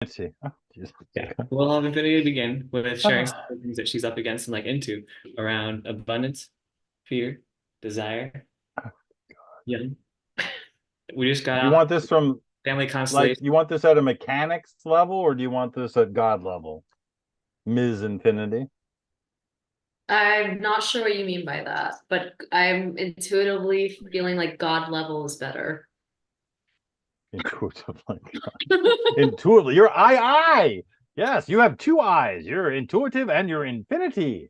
Let's see. Oh, Jesus. Yeah, we'll have Infinity begin with sharing some of the things that she's up against and like into around abundance, fear, desire. Yeah, we just got Do you off want this from family like constellation. you want this at a mechanics level or do you want this at God level? Ms. Infinity. I'm not sure what you mean by that, but I'm intuitively feeling like God level is better. Intuitive like intuitively. You're I. Yes, you have two eyes. You're intuitive and you're infinity.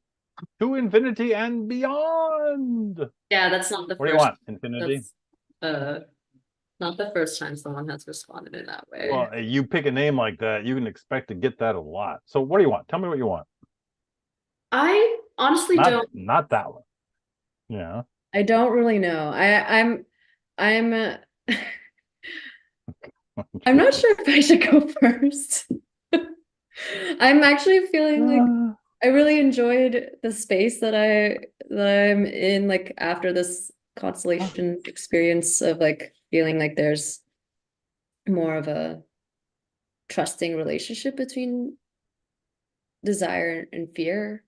To infinity and beyond. Yeah, that's not the What do you first. want? Infinity? That's uh not the first time someone has responded in that way. Well, you pick a name like that, you can expect to get that a lot. So what do you want? Tell me what you want. I honestly Not don't. not that one. Yeah. I don't really know. I'm I'm not sure if I should go first. I'm actually feeling like I really enjoyed the space that I'm in like after this constellation experience of like feeling like there's more of a trusting relationship between desire and fear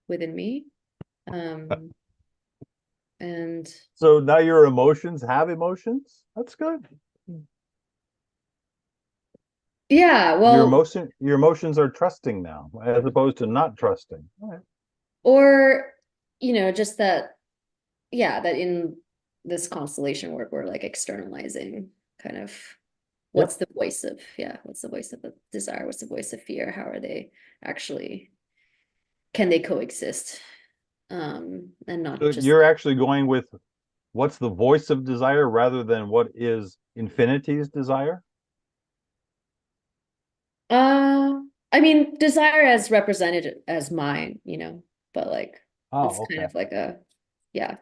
within me. Um and So now your emotions have emotions? That's good. yeah, Your well, emotions are trusting now, as opposed to not trusting. All right. or just that yeah, that in this constellation work we're like externalizing kind of Yep. what's the voice of the desire, what's the voice of fear, how are they actually can they coexist and So not just you're actually going with what's the voice of desire rather than what is infinity's desire? uh I mean desire as represented as mine, but like it's Oh, kind okay. of like a yeah.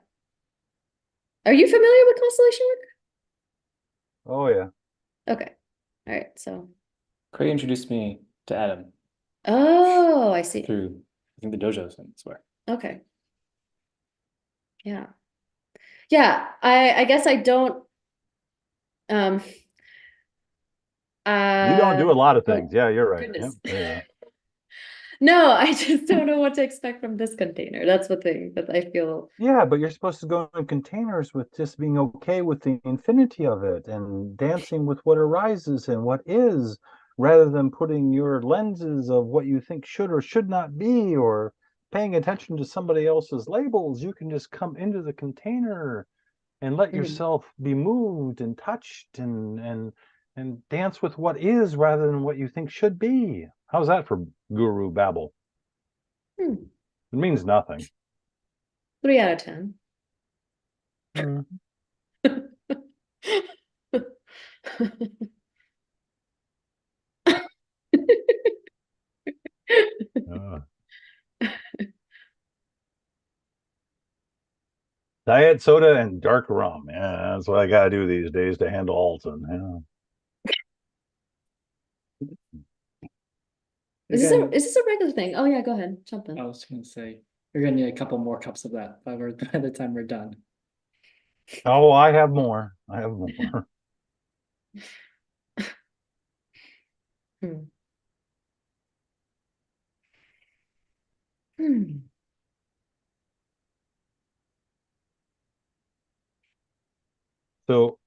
Are you familiar with constellation Oh yeah. work? Okay. All right, so Craig introduced me to Adam oh, I see. through, I think, the dojos and swear. Okay. Yeah. Yeah, I guess I don't um You don't do a lot of things. oh Yeah, you're right. Yep. goodness. Yeah. No, I just don't know what to expect from this container. That's the thing that I feel. Yeah, but you're supposed to go in containers with just being okay with the infinity of it and dancing with what arises and what is, rather than putting your lenses of what you think should or should not be or paying attention to somebody else's labels. You can just come into the container and let Mhm. yourself be moved and touched and dance with what is rather than what you think should be. How's that for guru babble? Hmm. It means nothing. 3 out of 10. Hmm. Uh, diet soda and dark rum. Yeah, that's what I got to do these days to handle Alton. Yeah. Again, Is this a regular thing? Oh yeah, go ahead, jump I in. was going to say, you're going to need a couple more cups of that by the time we're done. Oh, I have more. I have more. Hmm. Hmm. So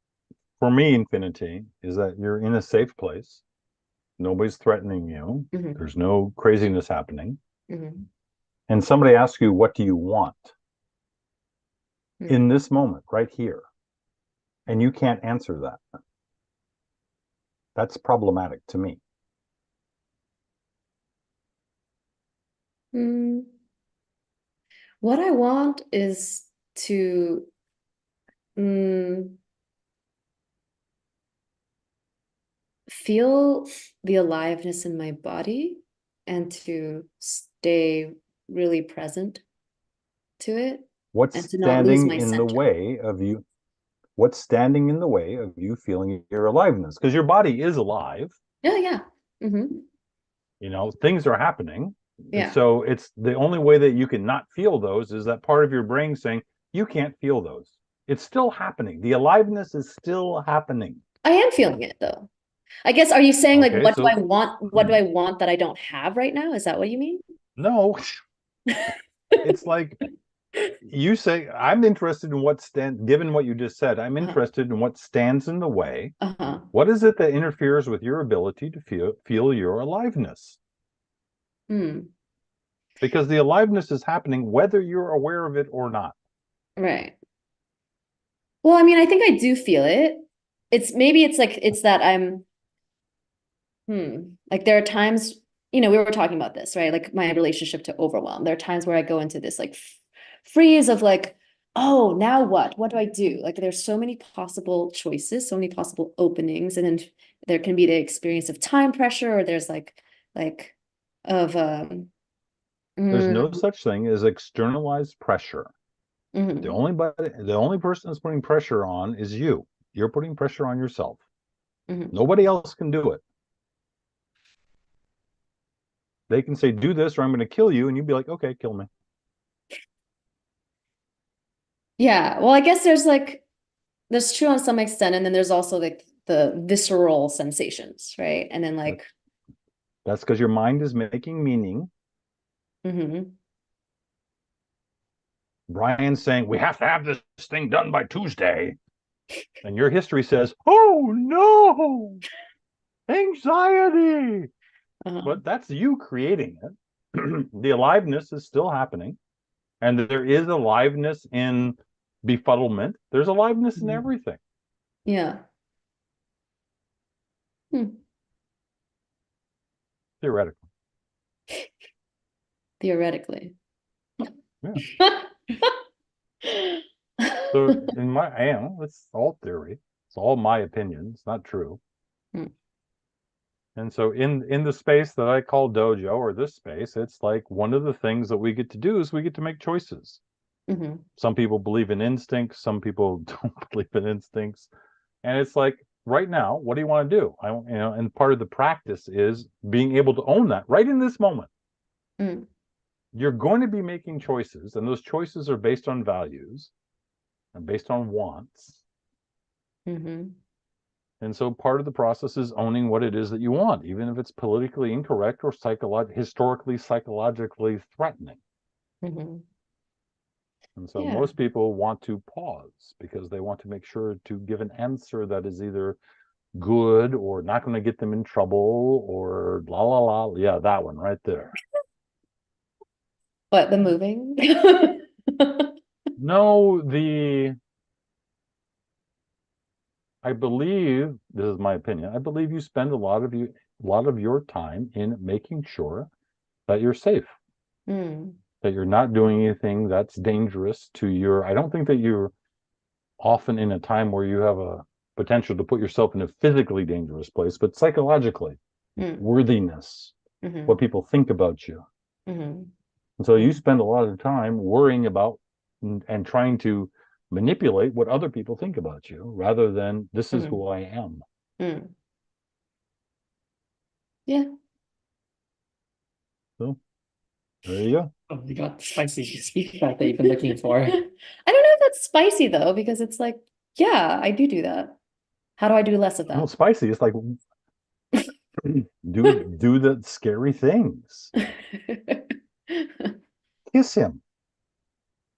for me, infinity is that you're in a safe place. Nobody's threatening you. Mhm. There's no craziness happening. Mhm. And somebody asks you, what do you want Hmm. in this moment, right here? And you can't answer that. That's problematic to me. Hmm. What I want is to mm, feel the aliveness in my body and to stay really present to it What's and to not lose standing my in the center. way of you? What's standing in the way of you feeling your aliveness? Because your body is alive. Yeah, yeah. Hmm. Things are happening. Yeah. So it's the only way that you can not feel those is that part of your brain saying you can't feel those. It's still happening. The aliveness is still happening. I am feeling it though. I guess, are you saying like, Okay, what do so I want? What do I want that I don't have right now? Is that what you mean? no, it's like you say, I'm interested in what stand, given what you just said, I'm Uh-huh. interested in what stands in the way. Uh-huh. What is it that interferes with your ability to feel your aliveness? Hmm. Because the aliveness is happening whether you're aware of it or not. Right. Well, I mean, I think I do feel it. It's maybe it's like it's that like there are times, we were talking about this, right? Like my relationship to overwhelm. There are times where I go into this like freeze of like, oh, now what? What do I do? Like there's so many possible choices, so many possible openings, and then there can be the experience of time pressure, or there's like of There's mm, no such thing as externalized pressure. mhm, The only person that's putting pressure on is you. You're putting pressure on yourself. mhm. Nobody else can do it. They can say, do this or I'm going to kill you. And you'd be like, okay, kill me. Yeah. Well, I guess there's true on some extent, and then there's also like the visceral sensations, right? And then That, like, that's because your mind is making meaning. mhm, Brian's saying, we have to have this thing done by Tuesday. And your history says, oh no, anxiety. uh-huh, But that's you creating it. The aliveness is still happening. And there is aliveness in befuddlement. There's aliveness in mhm. everything. Yeah. Hmm. Theoretically. Theoretically. Yeah. So in my, it's all theory. It's all my opinion. It's not true. Hmm. And so in the space that I call dojo, or this space, it's like one of the things that we get to do is we get to make choices. Mhm, Some people believe in instincts, some people don't believe in instincts. And it's like right now, what do you want to do? And part of the practice is being able to own that right in this moment. mm, You're going to be making choices, and those choices are based on values and based on wants. mhm, And so part of the process is owning what it is that you want, even if it's politically incorrect or historically, psychologically threatening. mhm. And so Yeah. most people want to pause because they want to make sure to give an answer that is either good or not going to get them in trouble or la la la. Yeah, that one right there. What, the moving? No, I believe, this is my opinion, I believe you spend a lot of your time in making sure that you're safe, Mm, that you're not doing anything that's dangerous to I don't think that you're often in a time where you have a potential to put yourself in a physically dangerous place, but psychologically, mm, worthiness, what mhm, people think about you. mhm, And so you mm, spend a lot of time worrying about and trying to manipulate what other people think about you rather than this is mhm, who I am. mm. Yeah. So there you go. Oh, you got spicy speak back that you've been looking for. I don't know if that's spicy though, because it's like, yeah, I do that. How do I do less of Well, that? spicy. It's like do the scary things. Kiss him.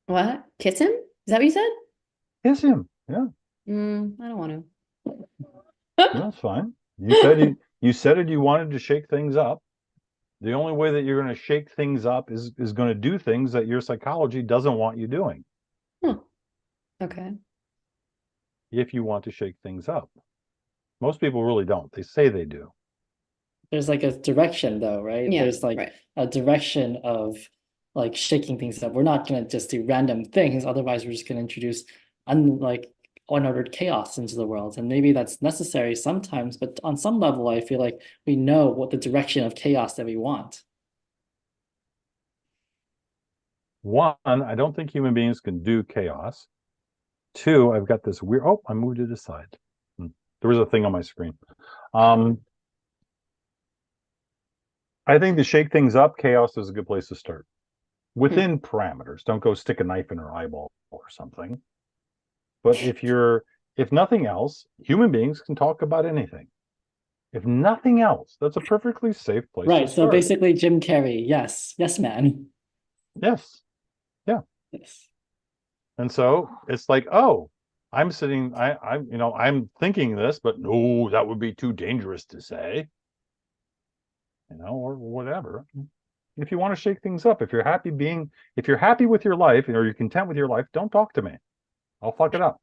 What? Kiss him? Is that what you said? Kiss him. Yeah, I don't want that's fine. to. You said it you wanted to shake things up. The only way that you're going to shake things up is going to do things that your psychology doesn't want you doing Huh. Okay. if you want to shake things up. Most people really don't. They say they do. There's like a direction though, right? Yeah, There's like right. a direction of like shaking things up. We're not gonna just do random things, otherwise we're just gonna introduce like unordered chaos into the world. And maybe that's necessary sometimes, but on some level, I feel like we know what the direction of chaos that we want. One, I don't think human beings can do chaos. Two, I've got this weird. Oh, I moved it aside. There was a thing on my screen. Um, I think to shake things up, chaos is a good place to start Hmm. within parameters. Don't go stick a knife in her eyeball or something. But if nothing else, human beings can talk about anything. If nothing else, that's a perfectly safe place to Right. So start. basically Jim Carrey. Yes. Yes, man. Yes. Yeah. Yes. And so it's like, oh, I'm sitting, I'm thinking this, but no, that would be too dangerous to say, or whatever. If you want to shake things up, if you're happy with your life or you're content with your life, don't talk to me. I'll fuck it up.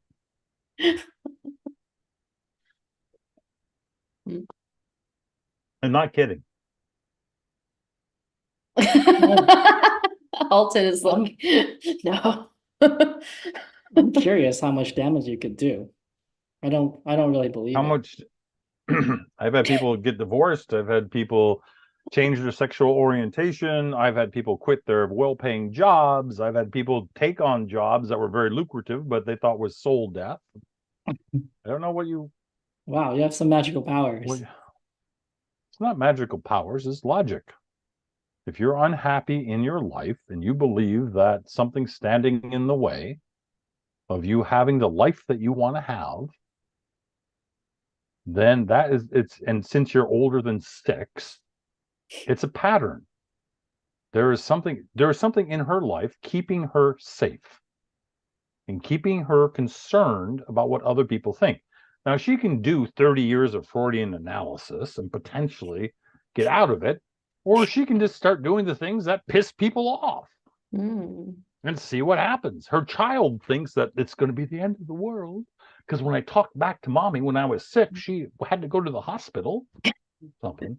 I'm not kidding. Alton is like, no. I'm curious how much damage you could do. I don't really believe How it. much I've had people get divorced. I've had people change their sexual orientation. I've had people quit their well-paying jobs. I've had people take on jobs that were very lucrative, but they thought was soul death. I don't know what you. Wow, you have some magical powers. It's not magical powers, it's logic. If you're unhappy in your life and you believe that something's standing in the way of you having the life that you want to have, then and since you're older than 6, it's a pattern. There is something in her life keeping her safe and keeping her concerned about what other people think. Now, she can do 30 years of Freudian analysis and potentially get out of it, or she can just start doing the things that piss people off and see what happens. Her child thinks that it's going to be the end of the world because when I talked back to mommy when I was sick, she had to go to the hospital. Something.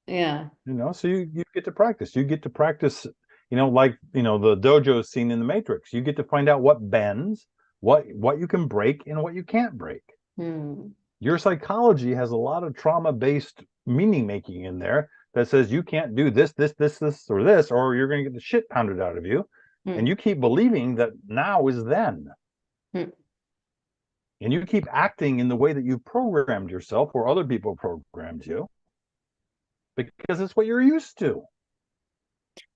Yeah. So you get to practice. You get to practice, like, the dojo scene in the Matrix. You get to find out what bends, what you can break and what you can't break. Your psychology has a lot of trauma-based meaning making in there that says you can't do this, or this, or you're going to get the shit pounded out of you. And you keep believing that now is then. And you keep acting in the way that you've programmed yourself or other people programmed you because it's what you're used to.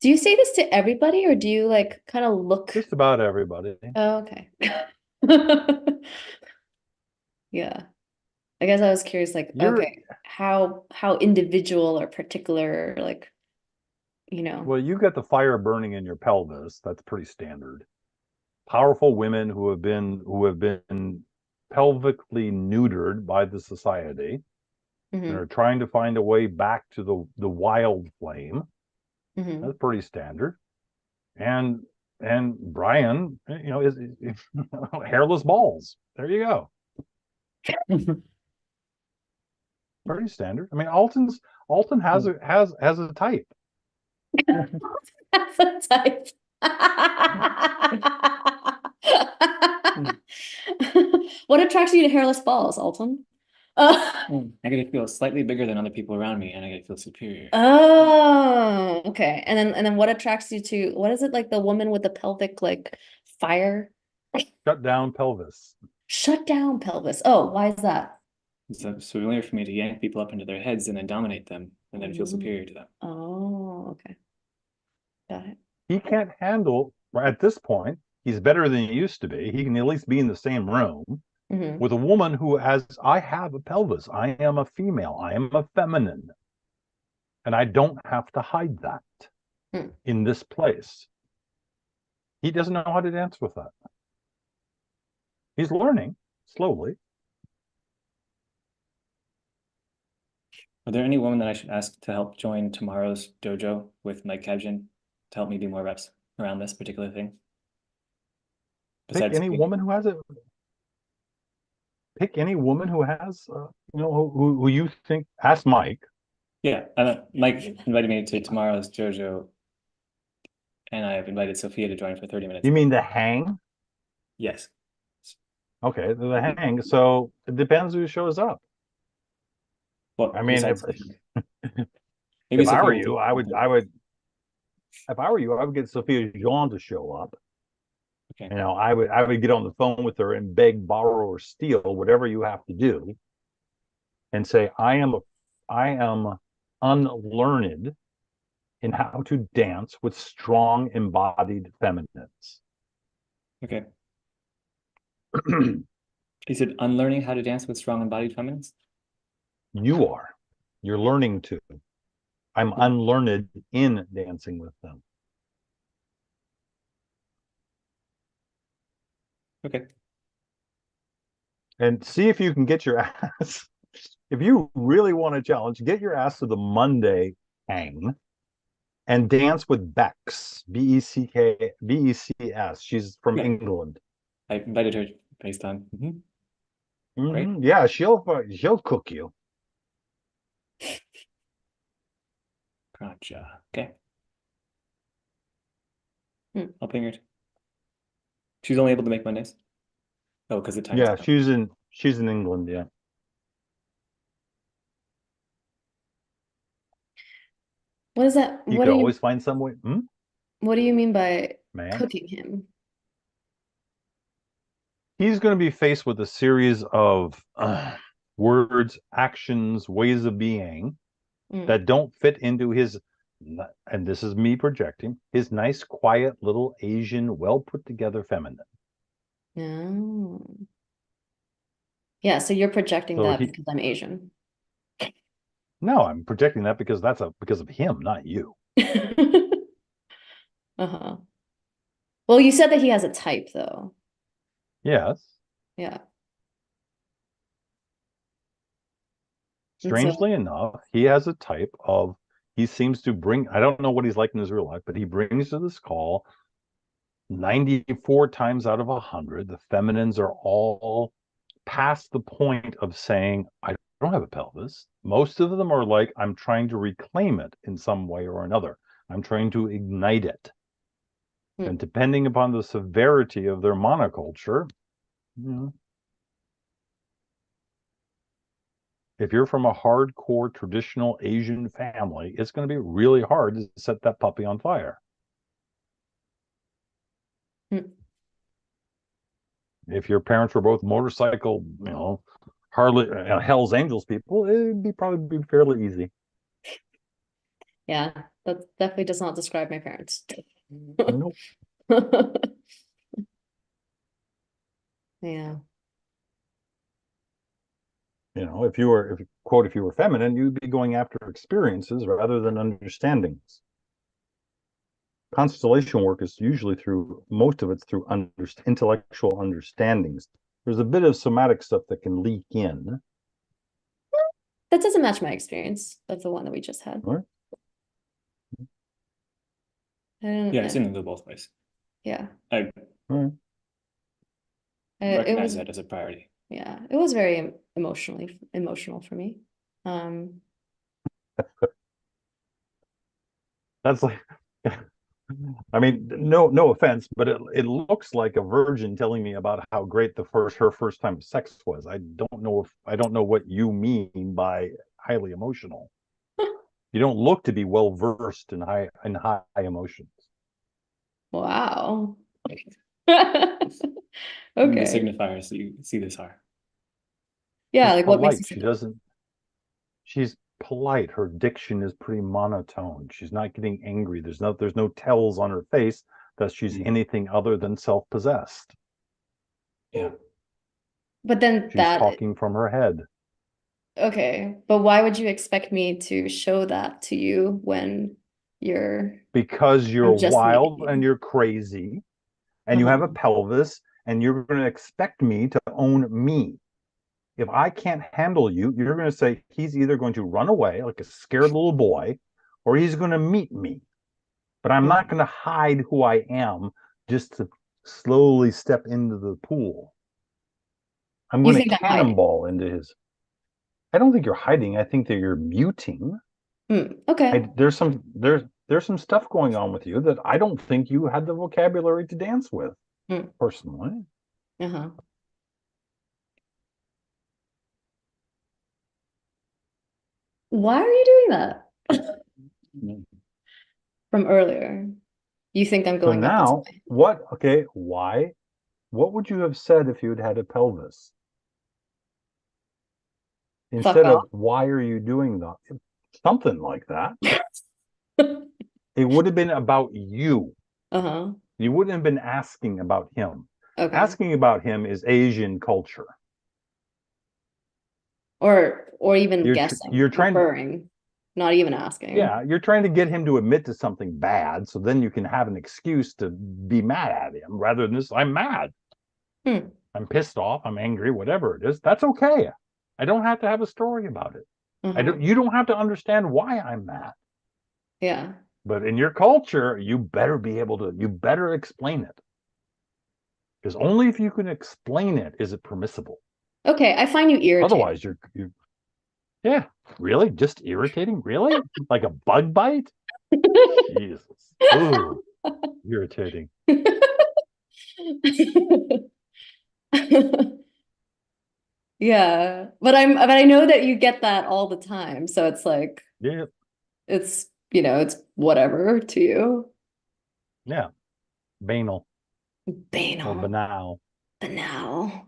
Do you say this to everybody or do you like kind of look? Just about everybody. Oh, okay. Yeah. I guess I was curious, like, okay, how individual or particular, like, Well, you got the fire burning in your pelvis. That's pretty standard. Powerful women who have been pelvically neutered by the society and are trying to find a way back to the wild flame. That's pretty standard. And Brian, is hairless balls. There you go. Pretty standard. I mean, Alton has a type. That's a type. What attracts you to hairless balls, Alton? I get to feel slightly bigger than other people around me, and I get to feel superior. Oh, okay. And then what attracts you to, what is it, like the woman with the pelvic like fire? Shut down pelvis. Shut down pelvis. Oh, why is that? It's familiar for me to yank people up into their heads and then dominate them, and then feel superior to them. Oh, okay. Got it. He can't handle, at this point, he's better than he used to be. He can at least be in the same room with a woman who I have a pelvis. I am a female. I am a feminine. And I don't have to hide that in this place. He doesn't know how to dance with that. He's learning slowly. Are there any women that I should ask to help join tomorrow's dojo with Mike Kevjin to help me do more reps around this particular thing? Pick any woman who has it. Pick any woman who has, who you think. Ask Mike. Yeah, Mike invited me to tomorrow's dojo, and I have invited Sophia to join for 30 minutes. You mean the hang? Yes. Okay, the hang. So it depends who shows up. Well, I mean, if maybe I were you, I would. If I were you, I would get Sophia Jean to show up. Okay. I would get on the phone with her and beg, borrow, or steal, whatever you have to do, and say, I am unlearned in how to dance with strong embodied feminines. Okay. Is it unlearning how to dance with strong embodied feminines? You're learning to. I'm unlearned in dancing with them. Okay. And see if you can get your ass. If you really want a challenge, get your ass to the Monday hang and dance with Bex, Becs. She's from Yeah. England. I invited her FaceTime. Right? Yeah, she'll cook you. Gotcha. Okay. I'll Hmm. ping her. She's only able to make Mondays. Oh, because the time. Yeah, she's in England. Yeah. What is that? You What could do you always find some way. what do you mean by Man, cooking him? he's going to be faced with a series of words, actions, ways of being Mm. that don't fit into his, and this is me projecting, his nice, quiet, little Asian, well put together feminine. No. Yeah, so you're projecting So that because I'm Asian. no, I'm projecting that because because of him, not you. Uh-huh. Well, you said that he has a type, though. Yes. Yeah. And so, Strangely enough, he has a type of, he seems to bring, I don't know what he's like in his real life, but he brings to this call 94 times out of 100, the feminines are all past the point of saying, I don't have a pelvis. Most of them are like, I'm trying to reclaim it in some way or another. I'm trying to ignite it. And depending upon the severity of their monoculture, if you're from a hardcore traditional Asian family, it's going to be really hard to set that puppy on fire. If your parents were both motorcycle, Harley, Hell's Angels people, it'd probably be fairly easy. yeah, that definitely does not describe my parents. Nope. Yeah. If you were feminine, you'd be going after experiences rather than understandings. Constellation work is usually most of it's through intellectual understandings. There's a bit of somatic stuff that can leak in. That doesn't match my experience of the one that we just had. Right. Yeah, I've seen them go both ways. Yeah. I recognize that as a priority. Yeah, it was very emotional for me. That's like, I mean, no offense, but it looks like a virgin telling me about how great her first time sex was. I don't know what you mean by highly emotional. You don't look to be well versed in high emotions. Wow. The Okay. signifiers that you see this are. Yeah, She's like what makes polite. you She's polite. Her diction is pretty monotone. She's not getting angry. There's no tells on her face that she's anything other than self-possessed. Yeah. But then She's talking from her head. okay, but why would you expect me to show that to you when because you're just wild meeting and you? you're crazy and you have a pelvis and you're going to expect me to own me. If I can't handle you, you're going to say he's either going to run away like a scared little boy or he's going to meet me. But I'm not going to hide who I am just to slowly step into the pool. I'm You going to think I'm hiding? cannonball into his. I don't think you're hiding. I think that you're muting. Okay. There's some stuff going on with you that I don't think you had the vocabulary to dance with, personally. Uh-huh. Why are you doing that? From earlier. You think I'm So going up this now, way? why? What would you have said if you had had a pelvis? Fuck Instead of, off. why are you doing that? Something like that. It would have been about you. Uh-huh. You wouldn't have been asking about him. Okay. Asking about him is Asian culture. or even You're guessing, trying, inferring, not even asking. yeah, you're trying to get him to admit to something bad, so then you can have an excuse to be mad at him rather than this. I'm mad. I'm pissed off. I'm angry. Whatever it is, that's okay. I don't have to have a story about it. Mhm. You don't have to understand why I'm mad. Yeah. But in your culture, you better be able to. You better explain it, because only if you can explain it is it permissible. Okay, I find you irritating. Otherwise, you yeah, really just irritating. Really, like a bug bite. Jesus, ooh, irritating. Yeah, but I know that you get that all the time, so it's like Yeah, it's it's whatever to you. yeah, banal or Banal, banal. banal.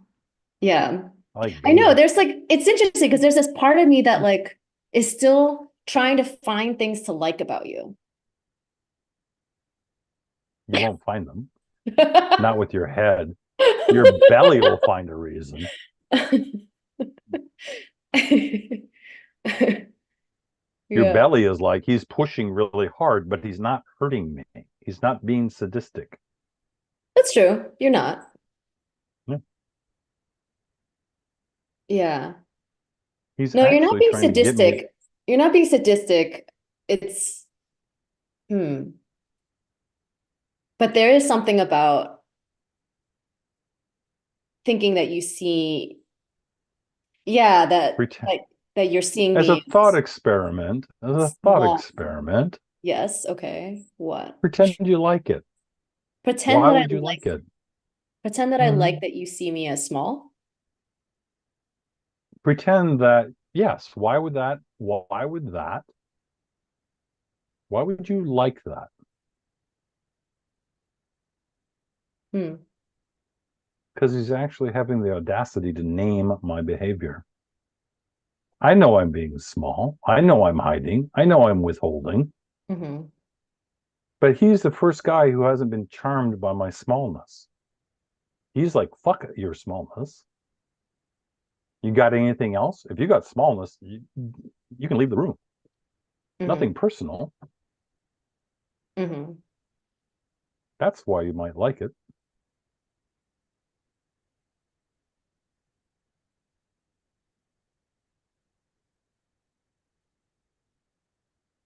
Yeah, I like I know. banal. There's like it's interesting because there's this part of me that like is still trying to find things to like about you. You won't find them. Not with your head. Your belly will find a reason. Your Yeah, belly is like he's pushing really hard, but he's not hurting me. He's not being sadistic. that's true. You're not. Yeah. Yeah. He's No, you're not actually being trying to get me. sadistic. You're not being sadistic. It's But there is something about thinking that you see, yeah, Pretend that you're seeing as a me thought experiment. As a thought small. experiment. Yes, okay. What? Pretend you like it. Pretend Why that I would you like like it? pretend that I like that you see me as small. Pretend that yes. Why would that? Why would that? Why would you like that? Hmm. Because he's actually having the audacity to name my behavior. I know I'm being small. I know I'm hiding. I know I'm withholding. Mm-hmm. But he's the first guy who hasn't been charmed by my smallness. He's like, fuck your smallness. You got anything else? If you got smallness, you can leave the room. Mm-hmm. Nothing personal. Mm-hmm. That's why you might like it.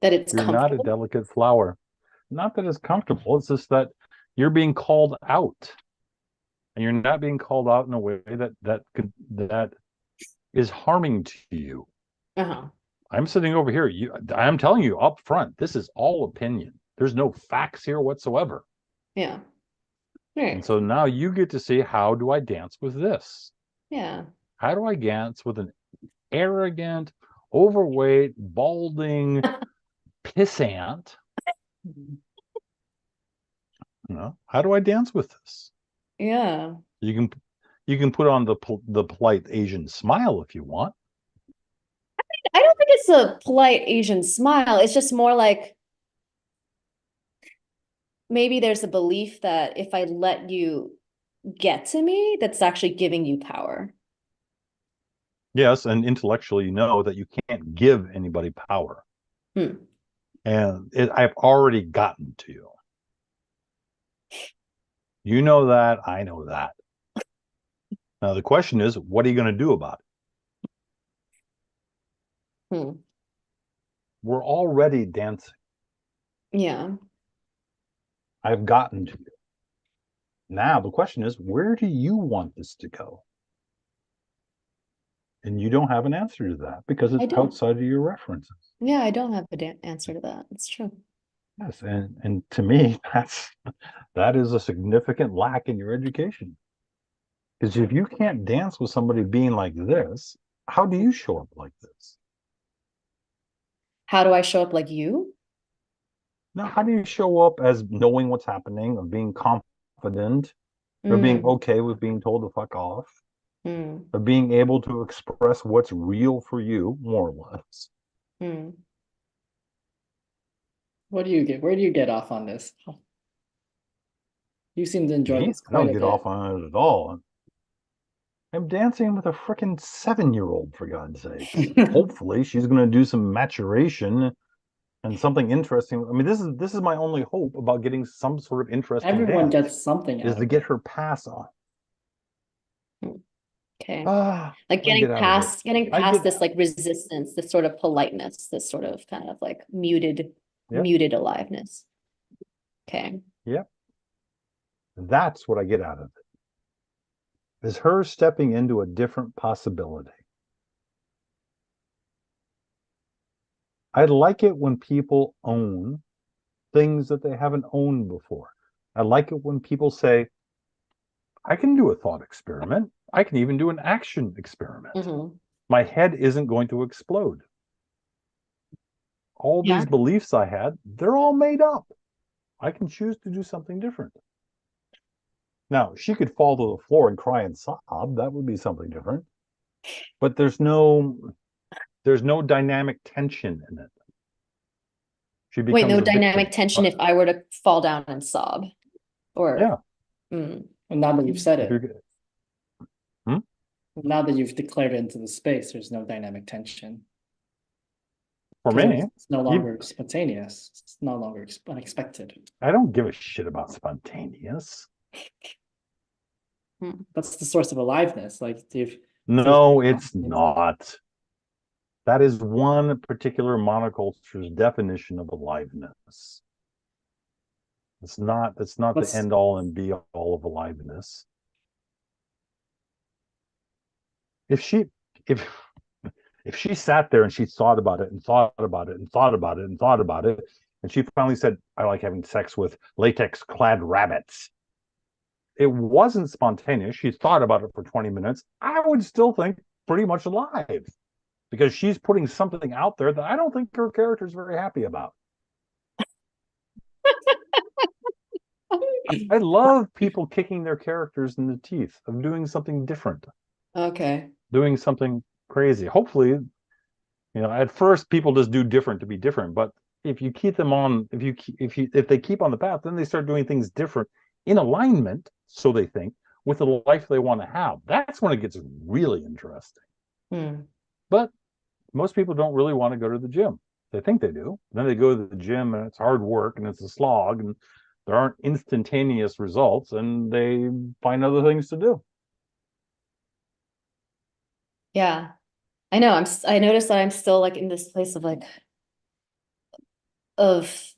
That it's You're not a comfortable. delicate flower. Not that it's comfortable. It's just that you're being called out. And you're not being called out in a way that is harming to you. Uh-huh. I'm sitting over here. I'm telling you up front, this is all opinion. There's no facts here whatsoever. Yeah. And Right. so now you get to see, how do I dance with this? Yeah. How do I dance with an arrogant, overweight, balding pissant? How do I dance with this? Yeah. You can put on the polite Asian smile if you want. I don't think it's a polite Asian smile. It's just more like maybe there's a belief that if I let you get to me, that's actually giving you power. Yes, and intellectually you know that you can't give anybody power. Hmm. And I've already gotten to you. You know that, I know that. Now the question is, what are you going to do about it? Hmm. We're already dancing. Yeah. I've gotten to you. Now the question is, where do you want this to go? And you don't have an answer to that because I it's don't. outside of your references. Yeah, I don't have an answer to that. It's true. Yes, and to me, that is a significant lack in your education. Because if you can't dance with somebody being like this, how do you show up like this? How do I show up like you? Now, how do you show up as knowing what's happening, of being confident, or being Mm, okay with being told to fuck off, mm, of being able to express what's real for you, more or less? mm. What do you get? Where do you get off on this? You seem to enjoy Me? this I quite don't a get bit. off on it at all. I'm dancing with a freaking 7-year-old, for God's sakes. Hopefully, she's going to do some maturation and something interesting. I mean, this is my only hope about getting some sort of interesting Everyone dance, gets something is out to of get it. her pass on. Okay. Ah, Like I get out of it. getting I past get this like resistance, this sort of politeness, this sort of kind of like Yep. muted aliveness. Okay. Yep. That's what I get out of it. Is her stepping into a different possibility. I like it when people own things that they haven't owned before. I like it when people say, I can do a thought experiment. I can even do an action experiment. Mhm. My head isn't going to explode. All Yeah. these beliefs I had, they're all made up. I can choose to do something different. Now, she could fall to the floor and cry and sob. That would be something different. But there's no dynamic tension in it. She Wait, becomes no a victim. dynamic tension if I were to fall down and sob. Or Yeah. Mm. And now that you've said If it, you're, hmm? now that you've declared it into the space, there's no dynamic tension. For 'Cause me, it's no longer spontaneous. It's no longer unexpected. I don't give a shit about spontaneous. That's the source of aliveness. Like if No, it's not. That is one particular monoculture's definition of aliveness. That's not the end all and be all of aliveness. If she sat there and she thought about it and thought about it and thought about it and thought about it, and she finally said, I like having sex with latex clad rabbits. It wasn't spontaneous. She thought about it for 20 minutes. I would still think pretty much alive, because she's putting something out there that I don't think her character is very happy about. I love people kicking their characters in the teeth of doing something different, Okay. doing something crazy. Hopefully, at first people just do different to be different, but if you keep them on, if they keep on the path, then they start doing things different in alignment, so they think, with the life they want to have. That's when it gets really interesting. But most people don't really want to go to the gym. They think they do. Then they go to the gym and it's hard work and it's a slog and there aren't instantaneous results, and they find other things to do. Yeah. I know. I noticed that I'm still like in this place of like of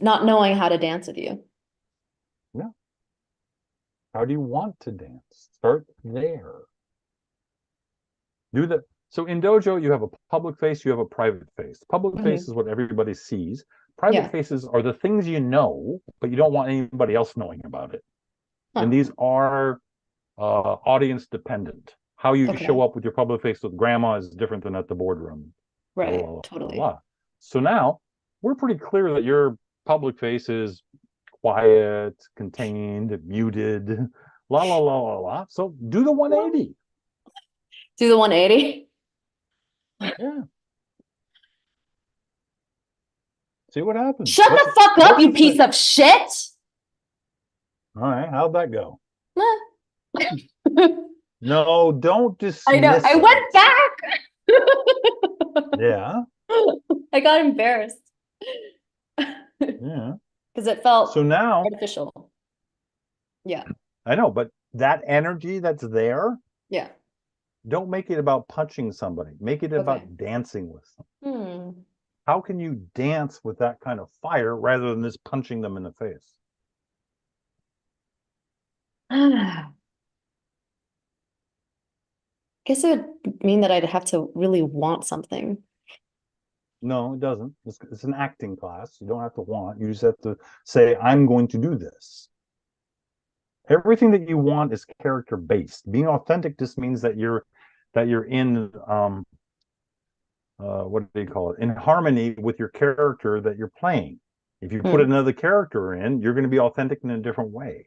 not knowing how to dance with you. Yeah. How do you want to dance? Start there. Do that. So in dojo, you have a public face, you have a private face. Public face is what everybody sees. Private faces are the things you know, but you don't want anybody else knowing about it. And these are audience dependent. How you show up with your public face with grandma is different than at the boardroom. Right. Totally. So now we're pretty clear that your public face is quiet, contained, muted, la la la la la. So do the 180. Do the 180. Yeah. See what happens. Shut the fuck up, you piece of shit. All right, how'd that go? No, don't dismiss I know. I went back. Yeah. I got embarrassed. Yeah. Because it felt so now artificial. Yeah. I know, but that energy that's there. Yeah. Don't make it about punching somebody. Make it about dancing with them. How can you dance with that kind of fire rather than just punching them in the face? I guess it would mean that I'd have to really want something. No, it doesn't. It's an acting class. You don't have to want. You just have to say, I'm going to do this. Everything that you want is character based. Being authentic just means that you're in what do you call it? In harmony with your character that you're playing. If you put another character in, you're going to be authentic in a different way.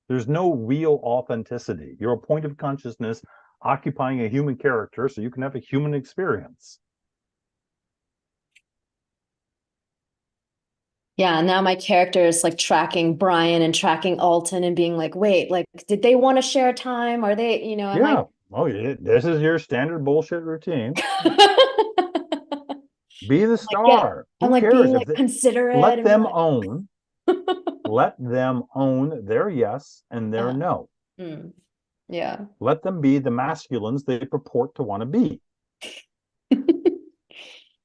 There's no real authenticity. You're a point of consciousness occupying a human character so you can have a human experience. Yeah, now my character is like tracking Brian and tracking Alton and being like, wait, like, did they want to share time? Are they, am I? Yeah. Oh, yeah. This is your standard bullshit routine. Be the Like, yeah, star. I'm Who like being cares if like they considerate let and be them like, own, let them own their yes and their uh, no. Yeah. Let them be the masculines they purport to want to be.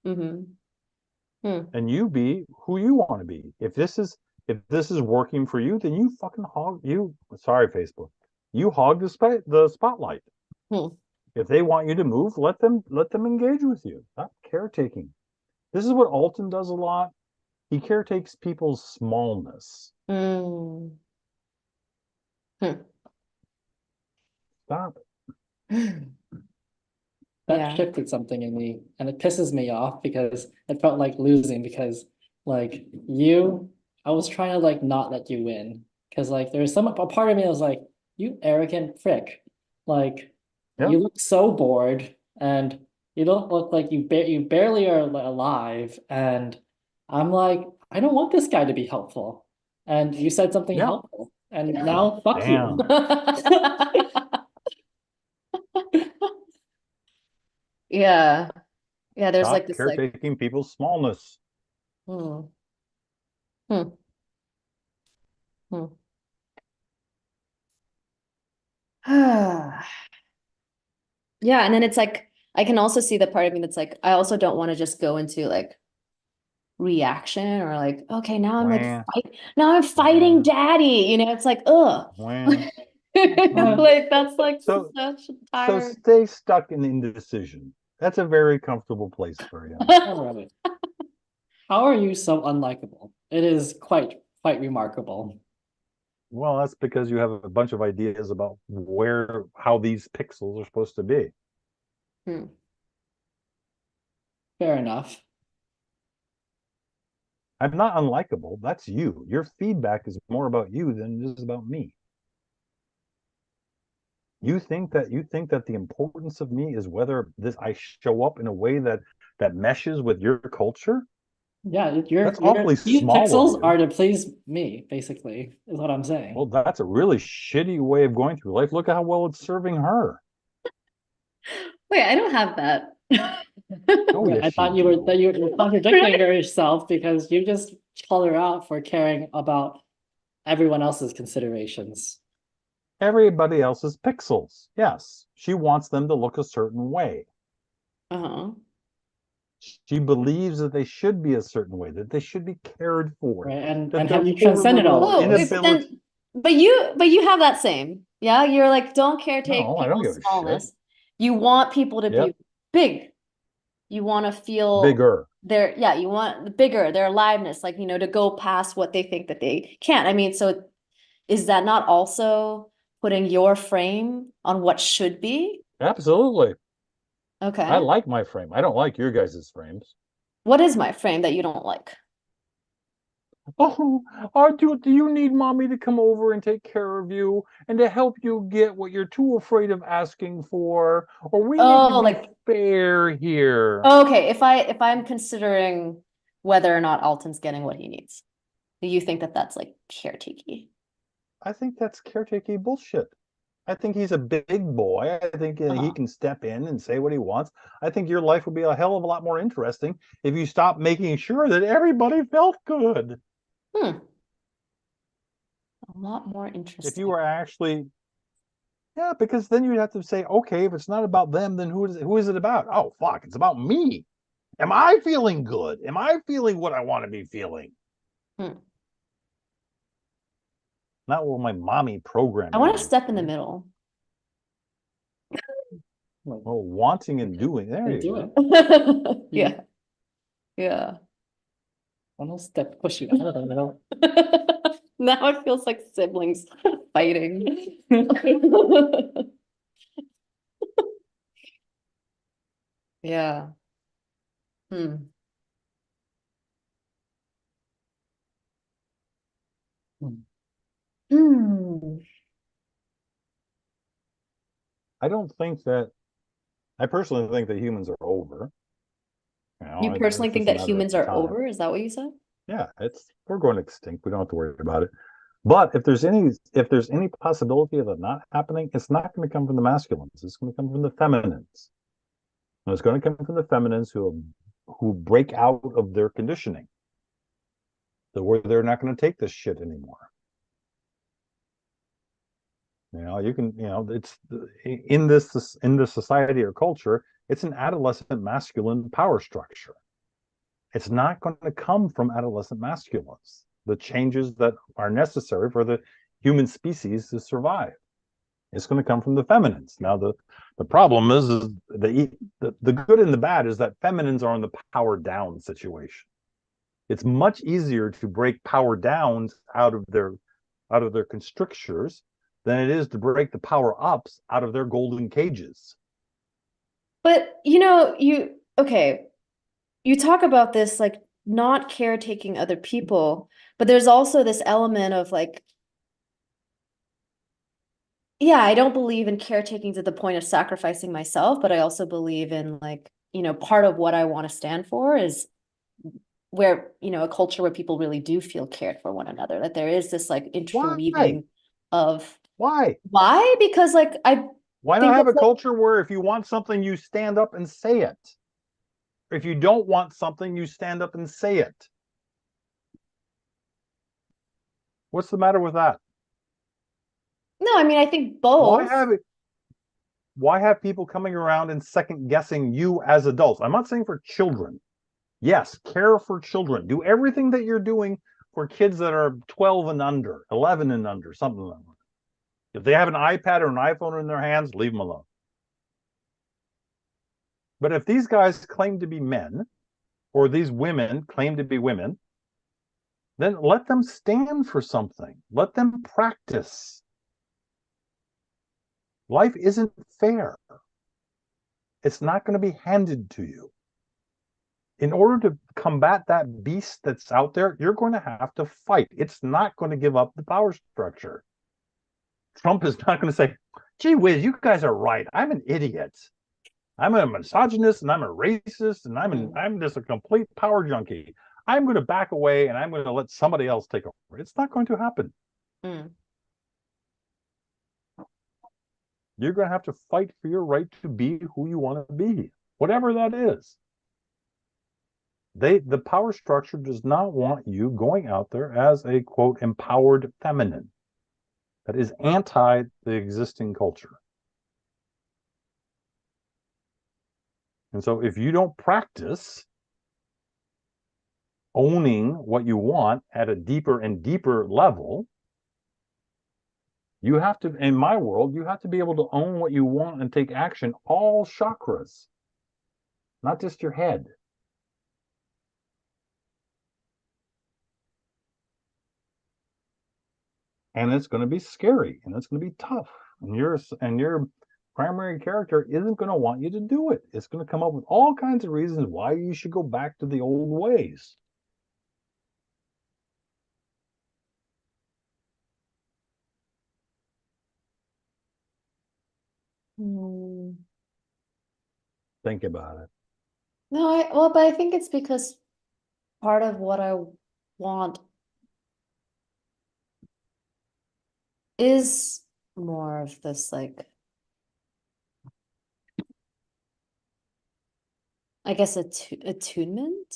Hmm. Hmm. And you be who you want to be. If this is working for you, then you fucking hog you. Sorry, Facebook. You hog the spotlight. Hmm. If they want you to move, let them engage with you. Not caretaking. This is what Alton does a lot. He caretakes people's smallness. Mm. Hmm. Stop That Yeah. shifted something in me, and it pisses me off because it felt like losing because like I was trying to like not let you win because like there's a part of me that was like, you arrogant prick, like it. Yeah. you look so bored and you don't look like you barely are alive, and I'm like, I don't want this guy to be helpful, and you said something Yeah. helpful, and now fuck you. Damn. Yeah. Yeah, there's like Stop this like, caretaking people's smallness. hmm. Hmm. Hmm. Yeah, and then it's like I can also see the part of me that's like I also don't want to just go into like reaction or like okay Wah, now I'm fighting wah, daddy, it's like ugh. wah. Like that's like So such so tired. stay stuck in indecision. That's a very comfortable place for you. All right. How are you so unlikable? It is quite remarkable. Well, that's because you have a bunch of ideas about how these pixels are supposed to be. Hmm. Fair enough. I'm not unlikable. That's you. Your feedback is more about you than it is about me. You think that the importance of me is whether this I show up in a way that meshes with your culture? Yeah, That's awfully these small of pixels you. are to please me, basically, is what I'm Well, saying. that's a really shitty way of going through life. Look at how well it's serving her. Wait, I don't have that. Oh, Right, yes, I you thought do. you were contradicting yourself because you just call her out for caring about everyone else's considerations. Everybody else's pixels. Yes, she wants them to look a certain way. Uh-huh. She believes that they should be a certain way, that they should be cared for, Right, that and their have you poor transcended all little of Oh, this? but inability. then but you have that same. Yeah, you're like don't caretake No, I don't people's give a shit. smallness. You want people to be Yep, big. You want to feel bigger. yeah, you want the bigger, their aliveness, like, to go past what they think that they can't. I mean, so is that not also putting your frame on what should be? Absolutely. I Okay. like my frame. I don't like your guys' frames. What is my frame that you don't like? Oh, do you need mommy to come over and take care of you and to help you get what you're too afraid of asking for? Or we need to Oh, be like, fair here. okay, if I'm considering whether or not Alton's getting what he needs, do you think that that's like caretaking? I think that's caretaking bullshit. I think he's a big boy. I think he Uh-huh. can step in and say what he wants. I think your life would be a hell of a lot more interesting if you stopped making sure that everybody felt good. Hmm. A lot more If you interesting. were actually, yeah, because then you'd have to say, okay, if it's not about them, then who is it about? Oh, fuck, it's about me. Am I feeling good? Am I feeling what I want to be feeling? Hmm. Not what my mommy I programming want to me step in the to. middle. Like, Well, wanting and doing. There they you do go. it. You Yeah. Yeah. almost step push you out of the middle. Now it feels like siblings fighting. Yeah. Hmm. Hmm. I don't think that, I personally think that humans are over. You personally It's think just a that matter humans of are time. over? Is that what you said? Yeah, we're going extinct. We don't have to worry about it. But if there's any possibility of it not happening, it's not going to come from the masculines. It's going to come from the feminines. And it's going to come from the feminines who break out of their conditioning. So where they're not going to take this shit anymore. It's in this society or culture, it's an adolescent masculine power structure. It's not going to come from adolescent masculines, the changes that are necessary for the human species to survive. It's going to come from the feminines. Now, the problem is the good and the bad is that feminines are in the power down situation. It's much easier to break power downs out of their constrictures than it is to break the power ups out of their golden cages. But okay, you talk about this like not caretaking other people, but there's also this element of like, yeah, I don't believe in caretaking to the point of sacrificing myself, but I also believe in like, part of what I want to stand for is where, a culture where people really do feel cared for one another, that there is this like interweaving of Why? Because like why not have a culture where if you want something, you stand up and say it? If you don't want something, you stand up and say it. What's the matter with that? No, I mean, I think both. Why have people coming around and second guessing you as adults? I'm not saying for children. Yes, care for children. Do everything that you're doing for kids that are 12 and under, 11 and under, something like that. If they have an iPad or an iPhone in their hands, leave them alone. But if these guys claim to be men, or these women claim to be women, then let them stand for something. Let them practice. Life isn't fair. It's not going to be handed to you. In order to combat that beast that's out there, you're going to have to fight. It's not going to give up the power structure. Trump is not going to say, gee whiz, you guys are right. I'm an idiot. I'm a misogynist and I'm a racist and I'm just a complete power junkie. I'm going to back away and I'm going to let somebody else take over. It's not going to happen. You're going to have to fight for your right to be who you want to be, whatever that is. The power structure does not want you going out there as a, quote, empowered feminine. That is anti the existing culture. And so if you don't practice owning what you want at a deeper and deeper level, you have to, in my world, you have to be able to own what you want and take action, all chakras, not just your head. And it's going to be scary and it's going to be tough. And your primary character isn't going to want you to do it. It's going to come up with all kinds of reasons why you should go back to the old ways. Think about it. No, but I think it's because part of what I want is more of this like, I guess, attunement.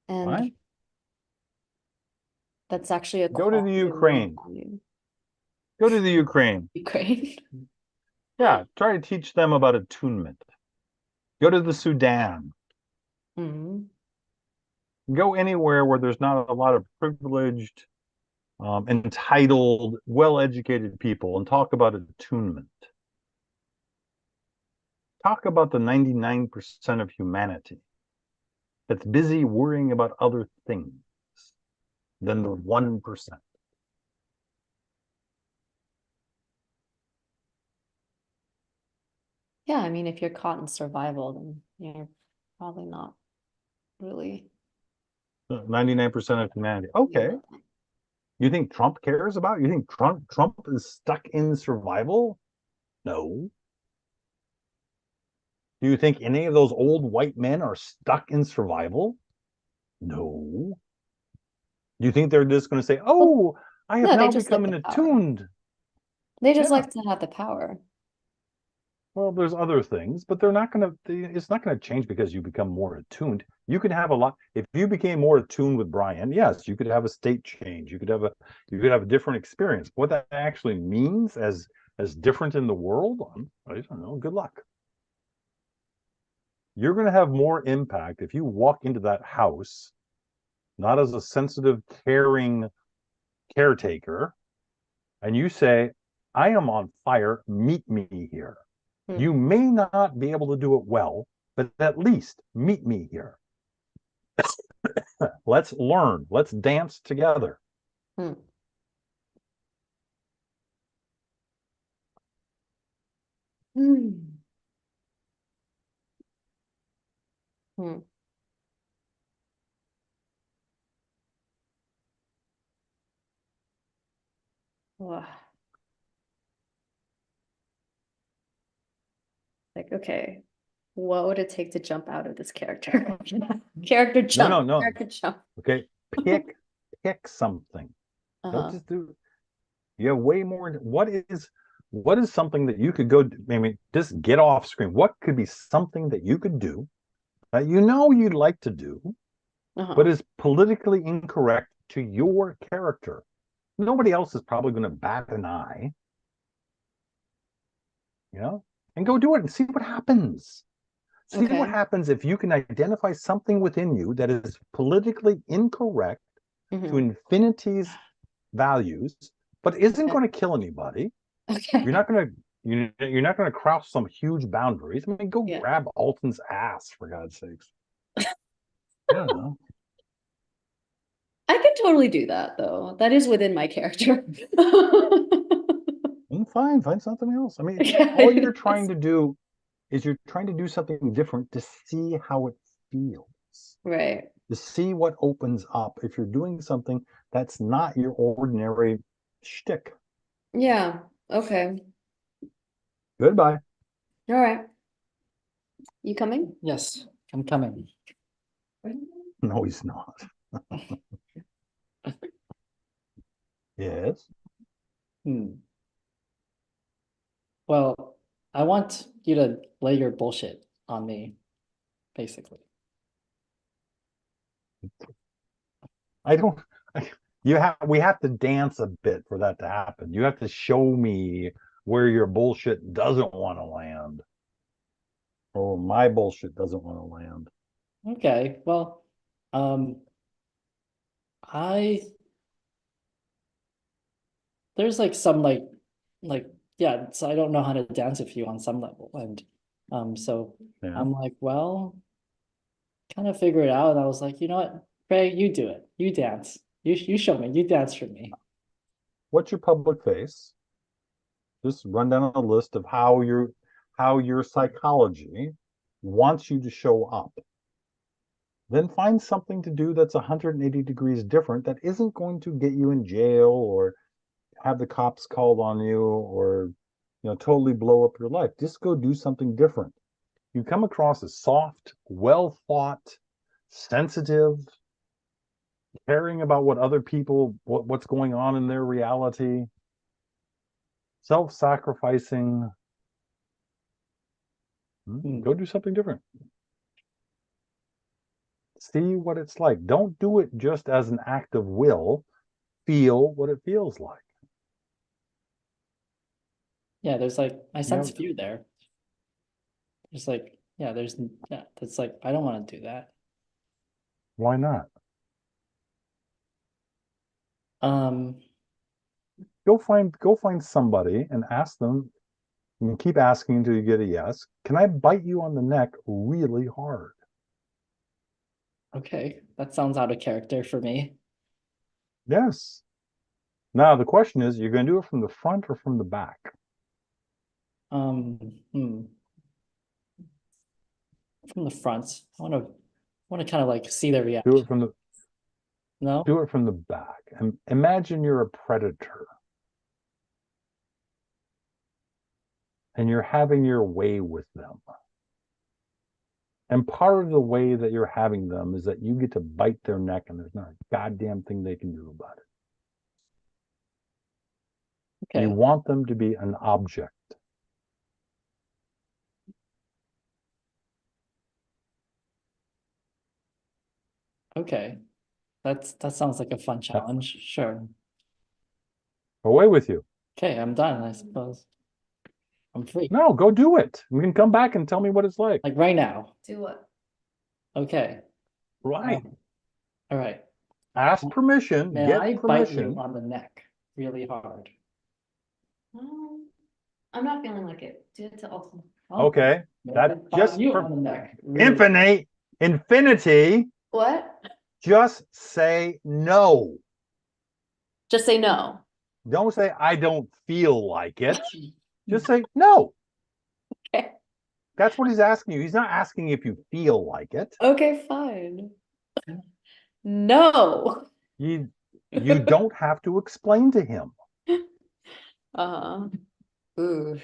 And Right? that's actually a Go to the Ukraine. Go to the Ukraine. Ukraine. Yeah, try to teach them about attunement. Go to the Sudan. Go anywhere where there's not a lot of privileged, entitled, well-educated people and talk about attunement. Talk about the 99% of humanity that's busy worrying about other things than the 1%. Yeah, I mean, if you're caught in survival, then you're probably not really 99% of humanity. Okay. You think Trump cares about? You think Trump is stuck in survival? No. Do you think any of those old white men are stuck in survival? No. You think they're just going to say, "Oh, I have No, they now just like become the an power. attuned"? They just Yeah. like to have the power. Well, there's other things, but they're not going to. It's not going to change because you become more attuned. You can have a lot. If you became more attuned with Brian, yes, you could have a state change. You could have a different experience. What that actually means as different in the world, I don't know. Good luck. You're going to have more impact if you walk into that house not as a sensitive, caring caretaker, and you say, "I am on fire. Meet me here." Hmm. You may not be able to do it well, but at least meet me here. Let's learn. Let's dance together. Hmm. Hmm. Hmm. Ugh. Like, okay, what would it take to jump out of this character? Character jump. No. Character jump. Okay, pick something. Don't Uh-huh. just do. You have way more. What is something that you could go? I mean, just get off screen. What could be something that you could do that you know you'd like to do, but Uh-huh. is politically incorrect to your character? Nobody else is probably going to bat an eye, and go do it and see what happens. See what Okay. happens if you can identify something within you that is politically incorrect to Hmm. infinity's values, but isn't Okay. going to kill anybody. You're Okay. not going to you're not going to cross some huge boundaries. I mean, go Yeah. grab Alton's ass for God's sakes. I don't know. I could totally do that though. That is within my character. Fine, find something else. I mean, Yeah, all you're yes. trying to do is you're trying to do something different to see how it feels, Right. to see what opens up if you're doing something that's not your ordinary shtick. Yeah. Okay. Goodbye. All right. You coming? Yes, I'm coming. No, he's not. Yes. Hmm. Well, I want you to lay your bullshit on me, basically. I don't. We have to dance a bit for that to happen. You have to show me where your bullshit doesn't want to land, or my bullshit doesn't want to land. Okay, well, um, I there's like some like yeah, so I don't know how to dance with you on some level, and so Yeah. I'm like, well, kind of figure it out, and I was like, you know what, Craig, you do it, you dance, you show me, you dance for me. What's your public face? Just run down a list of how your psychology wants you to show up. Then find something to do that's 180 degrees different that isn't going to get you in jail or have the cops called on you or totally blow up your life. Just go do something different. You come across as soft, well thought, sensitive, caring about what other people what's going on in their reality, self-sacrificing. Hmm. Go do something different. See what it's like. Don't do it just as an act of will. Feel what it feels like. Yeah, there's like I You sense know, fear there. There's like yeah, that's like I don't want to do that. why not? Um, Go find somebody and ask them. You can keep asking until you get a yes. Can I bite you on the neck really hard? okay, that sounds out of character for me. Yes. Now the question is, you're going to do it from the front or from the back? Um, hmm. From the front. I want to kind of like see their Do reaction. it from the No? do it from the back. And imagine you're a predator and you're having your way with them. And part of the way that you're having them is that you get to bite their neck and there's not a goddamn thing they can do about it. Okay. You want them to be an object. Okay. That sounds like a fun challenge. Sure. Away with you. Okay, I'm done, I suppose. I'm free. No, go do it. You can come back and tell me what it's like. Like right now. Do what? Okay. Right. All right. Ask permission. May Get I bite you permission. on the neck really hard? I'm not feeling like it. Do it to Alton. Okay. May That's I bite just you for on the neck really infinity. What? Just say no. Just say no. Don't say I don't feel like it. Just say no. Okay. That's what he's asking you. He's not asking if you feel like it. Okay, fine. No. You don't have to explain to him. Ooh.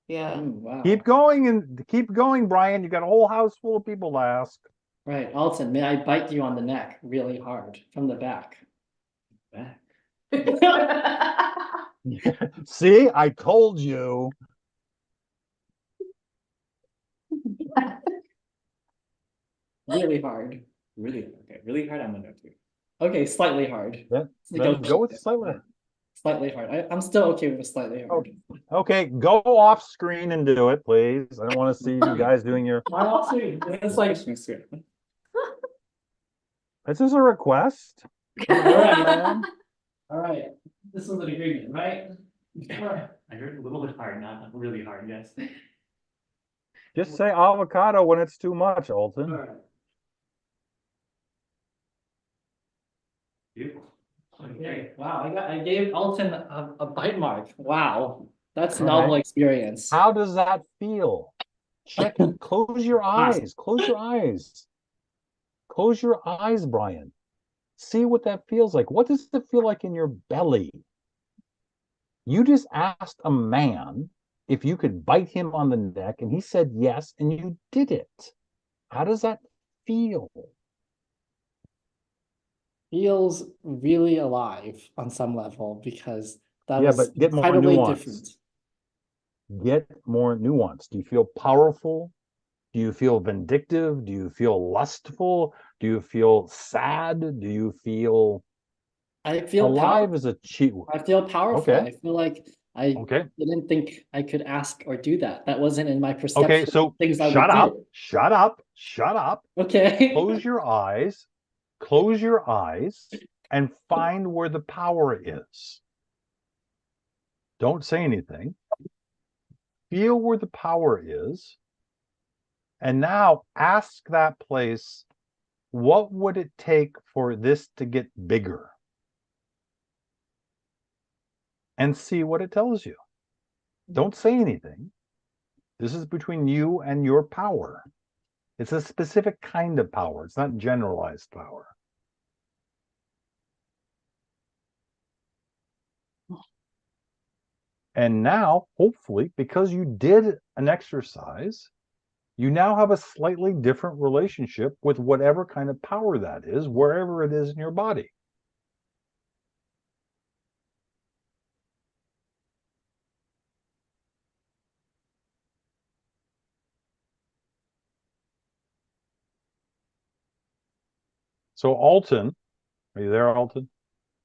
Yeah. Ooh, wow. Keep going, Brian. You got a whole house full of people to ask. Right, Alton, may I bite you on the neck really hard from the back? Back. See, I told you. Really hard. Really okay. Really hard. I'm gonna do. Okay, slightly hard. Then Let's go with slightly. Slightly hard. I'm still okay with a slightly hard. Okay, go off screen and do it, please. I don't want to see you guys doing your. I'm also, it's like, This is a request. all right, this was an agreement, right? I heard a little bit hard, not really hard, yes. Just say avocado when it's too much, All Alton. right. Beautiful. Okay, wow, I gave Alton a bite mark. Wow, that's a All novel right. experience. How does that feel? Check it. Close your eyes. Close your eyes. Close your eyes, Brian. See what that feels like. What does it feel like in your belly? You just asked a man if you could bite him on the neck, and he said yes, and you did it. How does that feel? Feels really alive on some level because that Yeah, was but get more incredibly nuance. different. Get more nuance. Do you feel powerful? Do you feel vindictive? Do you feel lustful? Do you feel sad? Do you feel I feel alive as a cheat? I feel powerful. Okay. I feel like I Okay. didn't think I could ask or do that. That wasn't in my perception. Okay, so of things I would shut up. do. Shut up. Shut up. Okay. Close your eyes. Close your eyes and find where the power is. Don't say anything. Feel where the power is. And now ask that place, what would it take for this to get bigger? And see what it tells you. Don't say anything. This is between you and your power. It's a specific kind of power. It's not generalized power. And now, hopefully, because you did an exercise, you now have a slightly different relationship with whatever kind of power that is, wherever it is in your body. So Alton, are you there, Alton?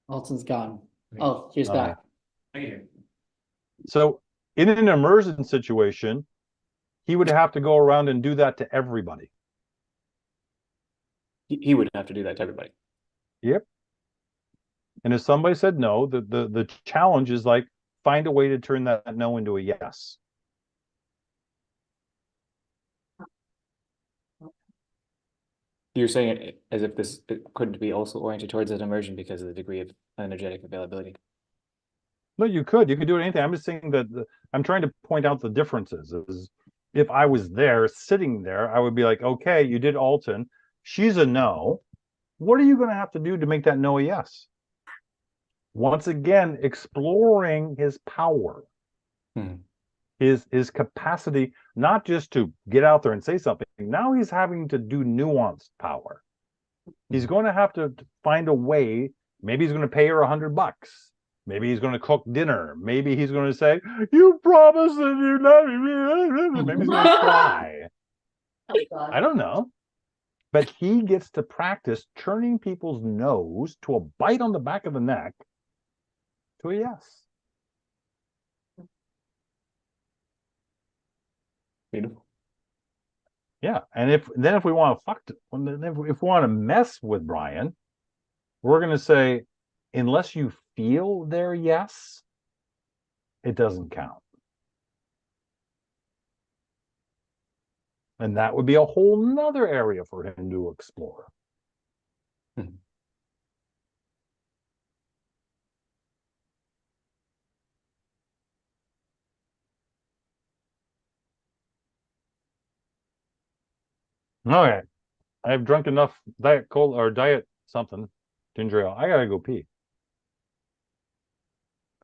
Alton's gone. Oh, he's Oh. back. I can hear. So in an immersion situation, he would have to go around and do that to everybody. He would have to do that to everybody. Yep. And if somebody said no, the challenge is like, find a way to turn that no into a yes. You're saying it as if this couldn't be also oriented towards an immersion because of the degree of energetic availability. No, you could do anything. I'm just saying that I'm trying to point out the differences. Is if I was there sitting there, I would be like, okay, you did Alton. She's a no. What are you going to have to do to make that no a yes? Once again, exploring his power. his capacity not just to get out there and say something. Now he's having to do nuanced power. He's going to have to find a way. Maybe he's going to pay her $100. Maybe he's going to cook dinner. Maybe he's going to say, "You promised that you love me." Maybe he's going to cry. Oh, God. I don't know. But he gets to practice turning people's nose to a bite on the back of the neck to a yes. Beautiful. Yeah, and if we want to if we want to mess with Brian, we're going to say, unless you feel their yes, it doesn't count. And that would be a whole nother area for him to explore. Okay, I've drunk enough Diet Cola or Diet something ginger ale. I gotta go pee.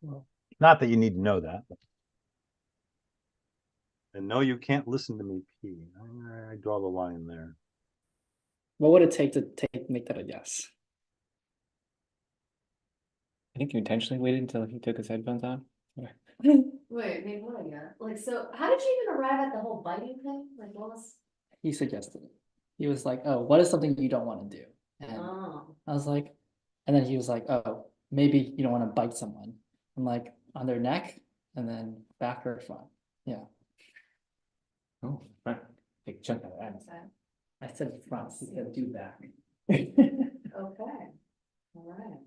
Well, Not that you need to know that. And no, you can't listen to me pee. I draw the line there. what would it take to make that a yes? I think you intentionally waited until he took his headphones off. Wait, maybe what again? Like, so how did you even arrive at the whole biting thing? Like, what was? He suggested it. He was like, "Oh, what is something you don't want to do?" And Oh, I was like, and then he was like, "Oh, maybe you don't want to bite someone." I'm like, on their neck and then back or front. Yeah, Oh, right. Big chunk of that. okay, I said front. He said do back. okay, all right.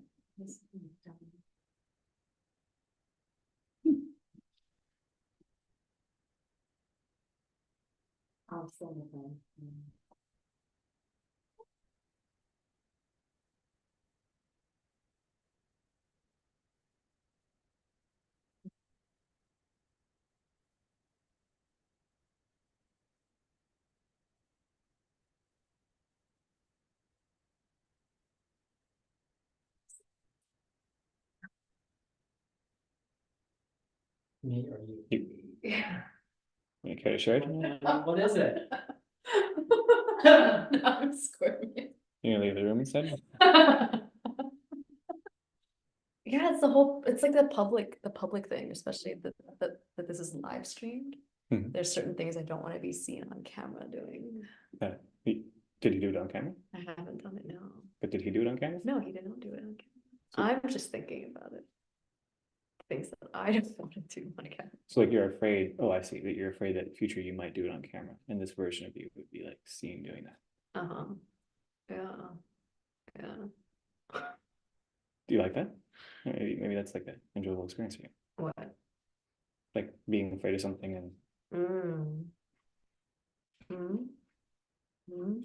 I'm still with them. Me or you? You care to share it? What is it? No, I'm squirming. You gonna leave the room instead? Yeah, it's like the public thing, especially that this is live streamed. Mhm. There's certain things I don't want to be seen on camera doing. Did he do it on camera? I haven't done it, no. But did he do it on camera? No, he did not do it on camera. I'm just thinking about it. Things that I don't want to do on camera. So like you're afraid, oh, I see, that you're afraid that in future you might do it on camera, and this version of you would be like seen doing that. Uh-huh. Yeah. Yeah. Do you like that? Maybe that's like an enjoyable experience for you. What? Like being afraid of something and Mm. Mm. Mm.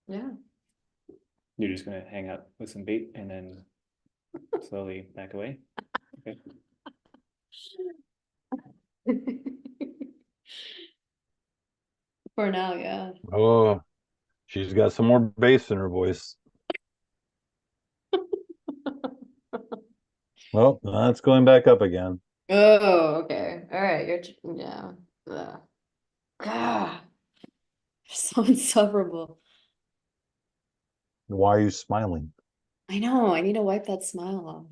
Yeah. you're just gonna hang out with some bait and then slowly back away. Okay. For now, yeah. Oh, she's got some more bass in her voice. Well, that's going back up again. Oh, okay. All right. Yeah. Ugh. Ah, so insufferable. Why are you smiling? I know. I need to wipe that smile off.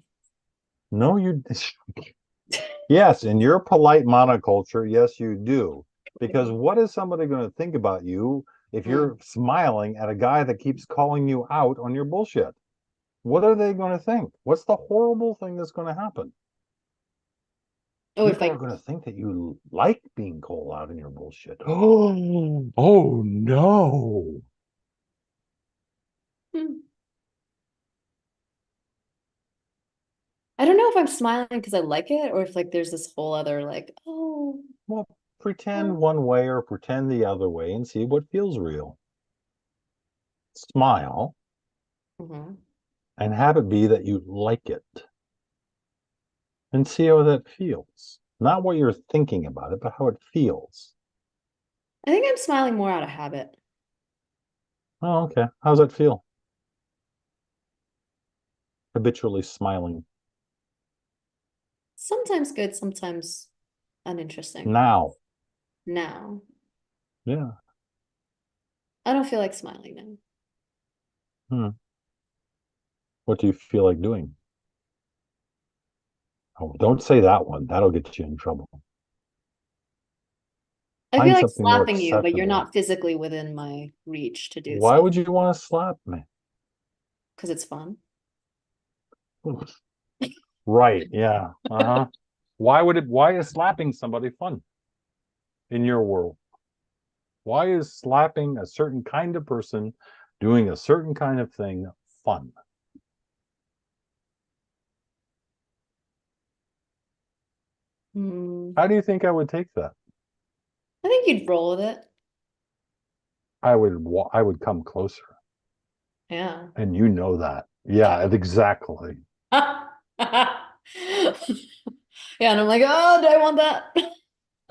No, you. Yes, in your polite monoculture, yes, you do. Because what is somebody going to think about you if you're smiling at a guy that keeps calling you out on your bullshit? What are they going to think? What's the horrible thing that's going to happen? Oh, if People I are going to think that you like being called out in your bullshit. Oh no. Hmm. I don't know if I'm smiling because I like it or if like there's this whole other like, oh, Well, pretend one way or pretend the other way and see what feels real. Smile mhm. and have it be that you like it and see how that feels. Not what you're thinking about it, but how it feels. I think I'm smiling more out of habit. Oh, okay. How's that feel? Habitually smiling. Sometimes good, sometimes uninteresting. Now. Now. Yeah. I don't feel like smiling now. Hmm. What do you feel like doing? Oh, don't say that one. That'll get you in trouble. I feel Find like something more slapping you, but you're acceptable. not physically within my reach to do Why so. would you want to slap me? Because it's fun. Right, yeah. Uh-huh. Why is slapping somebody fun in your world? Why is slapping a certain kind of person doing a certain kind of thing fun? Hmm. How do you think I would take that? I think you'd roll with it. I would come closer. Yeah. And you know that. Yeah, exactly. Yeah, and I'm like, oh, do I want that?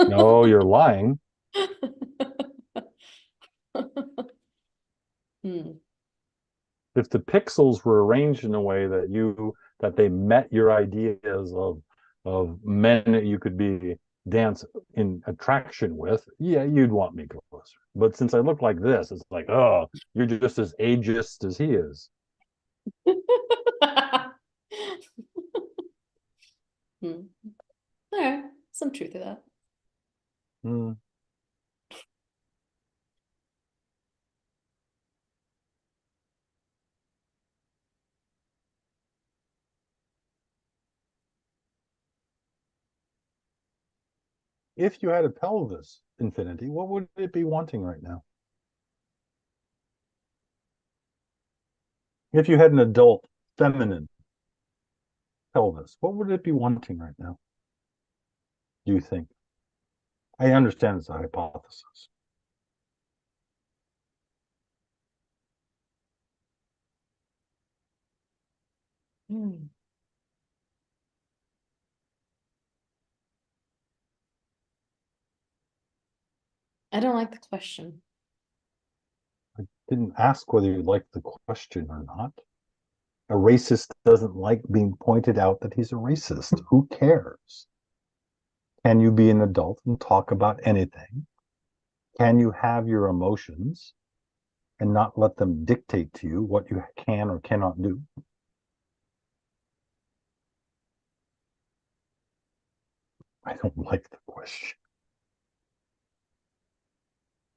No, you're lying. Hmm. If the pixels were arranged in a way that they met your ideas of men that you could be dance in attraction with, yeah, you'd want me closer. But since I look like this, it's like, oh, you're just as ageist as he is. Hmm. All right, some truth to that. Hmm. If you had a pelvis, Infinity, what would it be wanting right now? If you had an adult feminine pelvis, what would it be wanting right now? Do you think? I understand it's a hypothesis. Hmm. I don't like the question. Didn't ask whether you liked the question or not. A racist doesn't like being pointed out that he's a racist. Who cares? Can you be an adult and talk about anything? Can you have your emotions and not let them dictate to you what you can or cannot do? I don't like the question.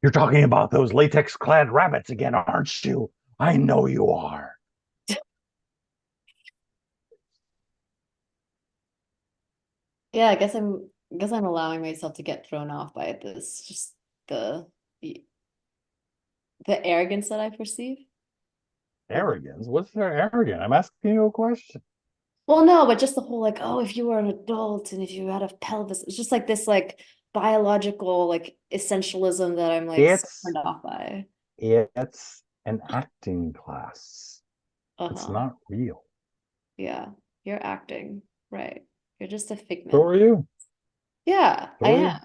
You're talking about those latex clad rabbits again, aren't you? I know you are. Yeah, I guess I'm allowing myself to get thrown off by this, just the the, the arrogance that I perceive. Arrogance? What's there arrogant? I'm asking you a question. Well, no, but just the whole like, oh, if you were an adult and if you had a pelvis, it's just like this like biological like essentialism that I'm like so It's turned off by. it's an acting class. It's Uh-huh. not real. Yeah, you're acting, right? You're just a So figment. are you. Yeah, I So are you. am.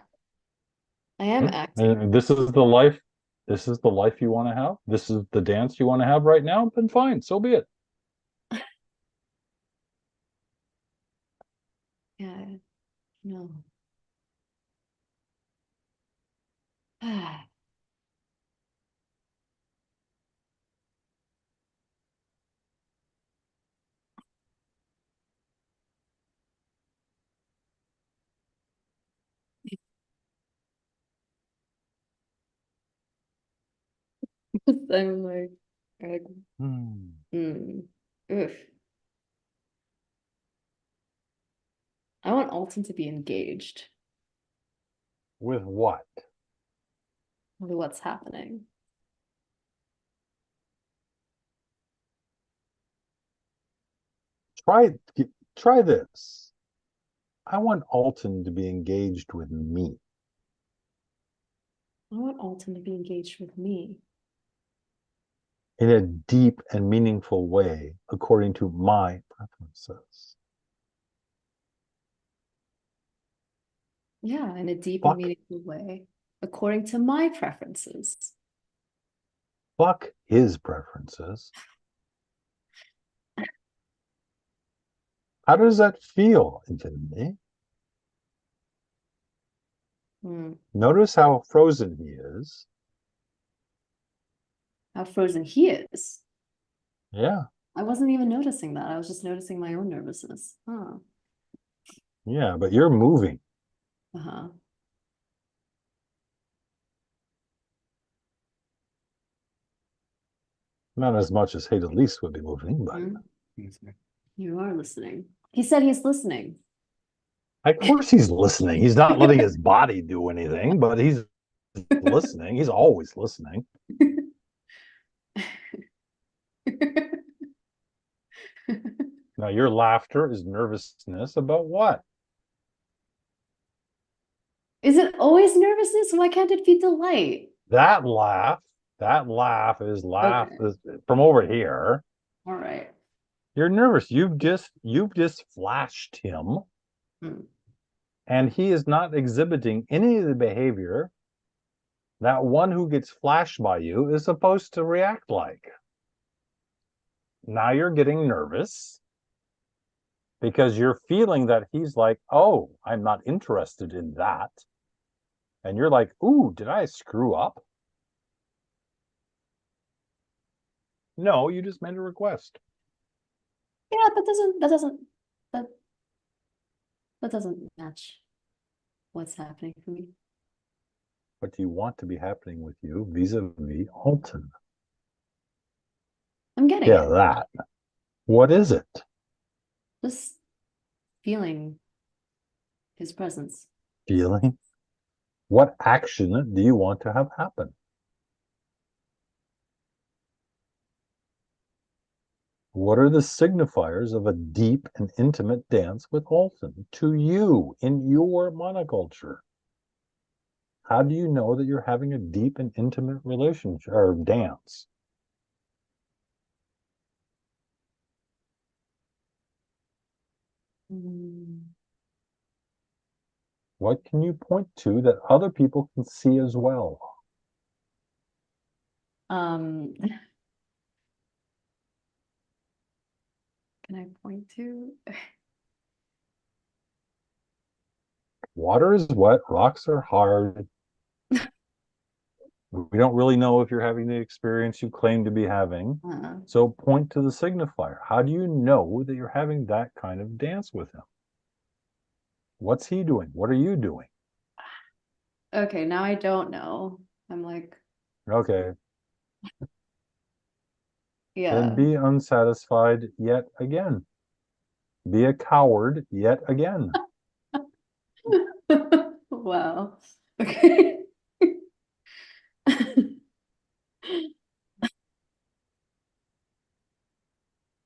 I am acting. And this is the life. This is the life you want to have. This is the dance you want to have right now. Then fine, so be it. Yeah, no. I'm like, Hmm. mm, oof. I want Alton to be engaged With what? with what's happening. Try try this. I want Alton to be engaged with me. I want Alton to be engaged with me. In a deep and meaningful way, according to my preferences. Yeah, in a deep and Fuck, meaningful way, according to my preferences. fuck his preferences. How does that feel, Infinity? Hmm. Notice how frozen he is. How frozen he is. Yeah, I wasn't even noticing that. I was just noticing my own nervousness. Huh. yeah, but you're moving. Uh-huh. Not as much as Hate Elise would be moving, but Hmm. You are listening. He said he's listening. of course he's listening. He's not letting his body do anything, but he's listening. He's always listening. Now, your laughter is nervousness about what? Is it always nervousness? Why can't it be delight? That laugh is Okay. from over here. All right. You're nervous. You've just flashed him, Hmm. and he is not exhibiting any of the behavior that one who gets flashed by you is supposed to react like. Now you're getting nervous because you're feeling that he's like, oh, I'm not interested in that. And you're like, ooh, did I screw up? No, you just made a request. Yeah, that that doesn't match what's happening for me. What do you want to be happening with you vis-a-vis Alton? I'm getting Yeah, it. that. What is it? Just feeling his presence. Feeling? What action do you want to have happen? What are the signifiers of a deep and intimate dance with Alton to you in your monoculture? How do you know that you're having a deep and intimate relationship or dance? Mm. What can you point to that other people can see as well? Um, can I point to? Water is wet, rocks are hard. We don't really know if you're having the experience you claim to be having. Uh, So point to the signifier. How do you know that you're having that kind of dance with him? What's he doing? What are you doing? okay, now I don't know. I'm like, Okay, then yeah. be unsatisfied yet again. Be a coward yet again. Wow. Okay.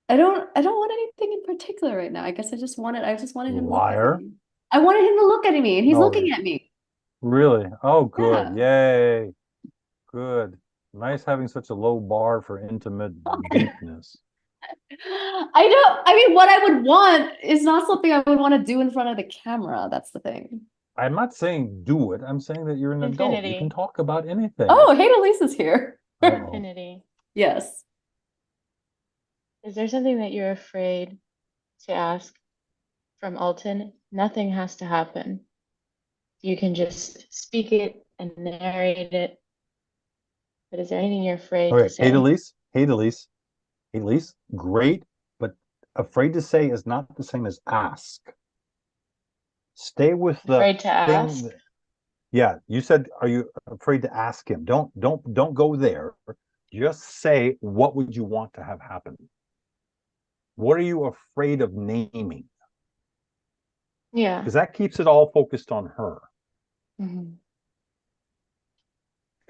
I don't want anything in particular right now. I guess I just wanted him to look at Liar. me. I wanted him to look at me and he's Oh, looking at me. really? Oh, good. Yeah. Yay. Good. Nice having such a low bar for intimate deepness. I mean, what I would want is not something I would want to do in front of the camera. That's the thing. I'm not saying do it. I'm saying that you're an adult. You can Infinity. talk about anything. Oh, hey, Elisa's here. Uh-oh. Infinity. Yes. Is there something that you're afraid to ask from Alton? Nothing has to happen. You can just speak it and narrate it. But is there anything you're afraid to Okay. Hey, say? Elise. Hey, Elise. Hey, Elise. Great, but afraid to say is not the same as ask. Stay with the Afraid to ask? thing. Yeah, you said, are you afraid to ask him? Don't go there. Just say, what would you want to have happen? What are you afraid of naming? Yeah. Because that keeps it all focused on her. Mhm.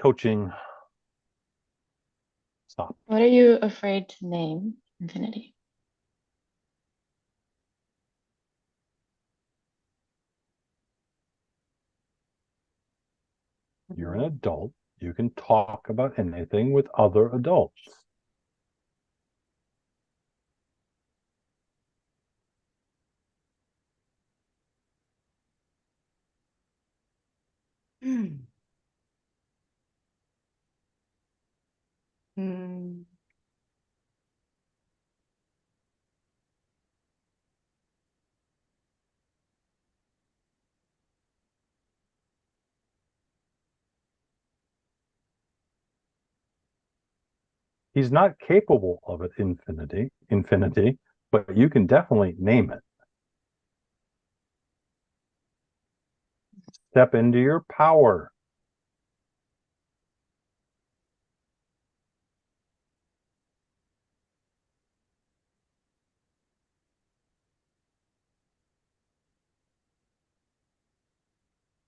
Coaching. Stop. What are you afraid to name, Infinity? You're an adult. You can talk about anything with other adults. Hmm. Hmm. He's not capable of it, infinity, but you can definitely name it. Step into your power.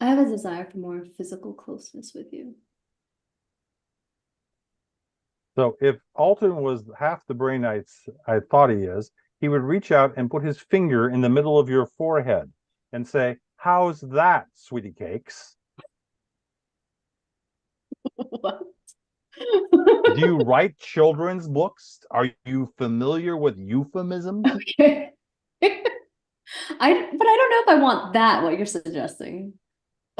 I have a desire for more physical closeness with you. So if Alton was half the brain I thought he is, he would reach out and put his finger in the middle of your forehead and say, "How's that, sweetie cakes?" What? Do you write children's books? Are you familiar with euphemisms? Okay. But I don't know if I want that, what you're suggesting.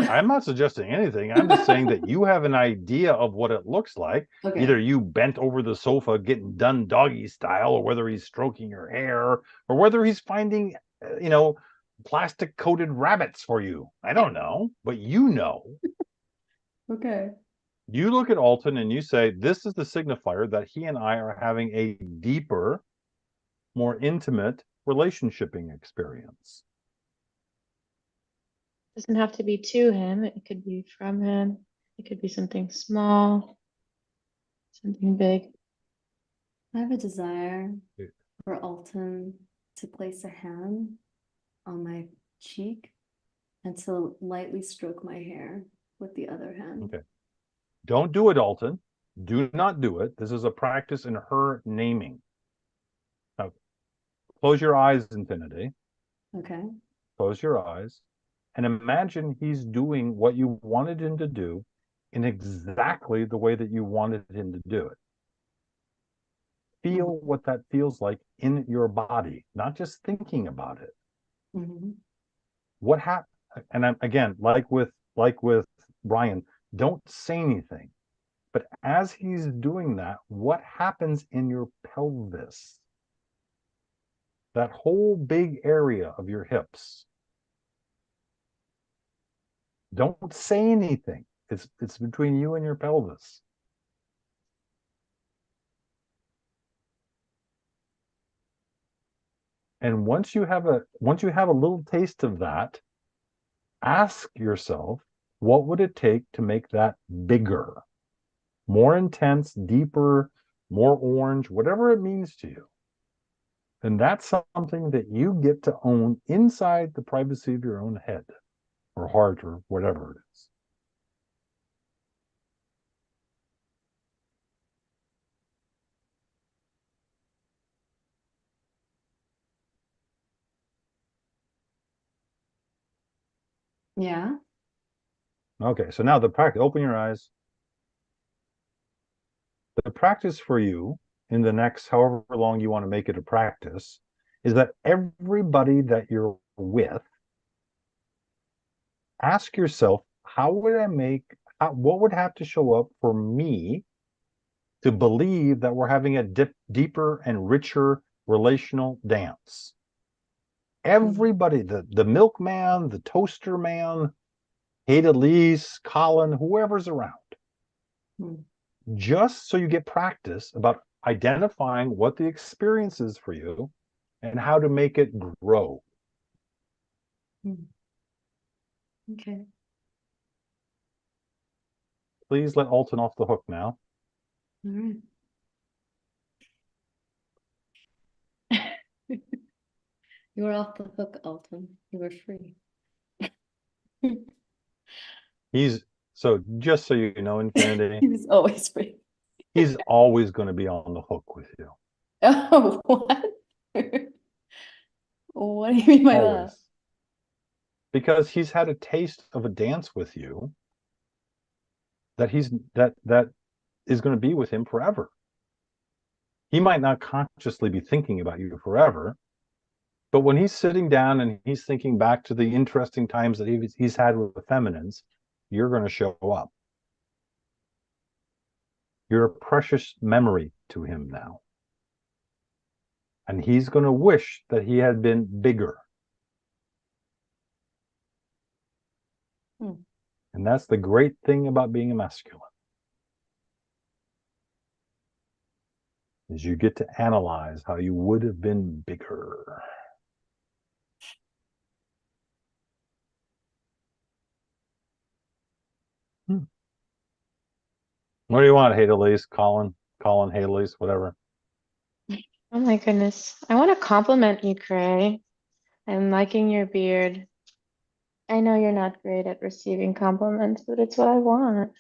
I'm not suggesting anything. I'm just saying that you have an idea of what it looks like. Okay. Either you bent over the sofa getting done doggy style, or whether he's stroking your hair, or whether he's finding, plastic coated rabbits for you. I don't know, but you know. Okay. You look at Alton and you say, this is the signifier that he and I are having a deeper, more intimate relationshiping experience. Doesn't have to be to him. It could be from him. It could be something small, something big. I have a desire for Alton to place a hand on my cheek and to lightly stroke my hair with the other hand. Okay. Don't do it, Alton. Do not do it. This is a practice in her naming. Now, close your eyes, Infinity. Okay. Close your eyes and imagine he's doing what you wanted him to do in exactly the way that you wanted him to do it. Feel what that feels like in your body, not just thinking about it. Mm-hmm. What happened? And I'm, again, like with Brian, don't say anything. But as he's doing that, what happens in your pelvis? That whole big area of your hips. Don't say anything. It's between you and your pelvis. And once you have a little taste of that, ask yourself, what would it take to make that bigger, more intense, deeper, more orange, whatever it means to you? And that's something that you get to own inside the privacy of your own head or heart or whatever it is. Yeah. Okay, so now the practice, open your eyes. The practice for you in the next however long you want to make it a practice is that everybody that you're with, ask yourself, what would have to show up for me to believe that we're having a deeper and richer relational dance? Everybody, the milkman, the toaster man, Ada Lease, Colin, whoever's around, just so you get practice about identifying what the experience is for you and how to make it grow. Okay. Please let Alton off the hook now. All right. You were off the hook, Alton. You were free. Just so you know, Infinity, He was always free. he's always going to be on the hook with you. Oh, what? What do you mean by Always. that? Because he's had a taste of a dance with you that that is going to be with him forever. He might not consciously be thinking about you forever, but when he's sitting down and he's thinking back to the interesting times that he's had with the feminines, you're going to show up. You're a precious memory to him now. And he's going to wish that he had been bigger. And that's the great thing about being a masculine. is you get to analyze how you would have been bigger. What do you want, Hadalise? Colin, Hadalise, whatever. Oh my goodness. I want to compliment you, Cray. I'm liking your beard. I know you're not great at receiving compliments, but it's what I want.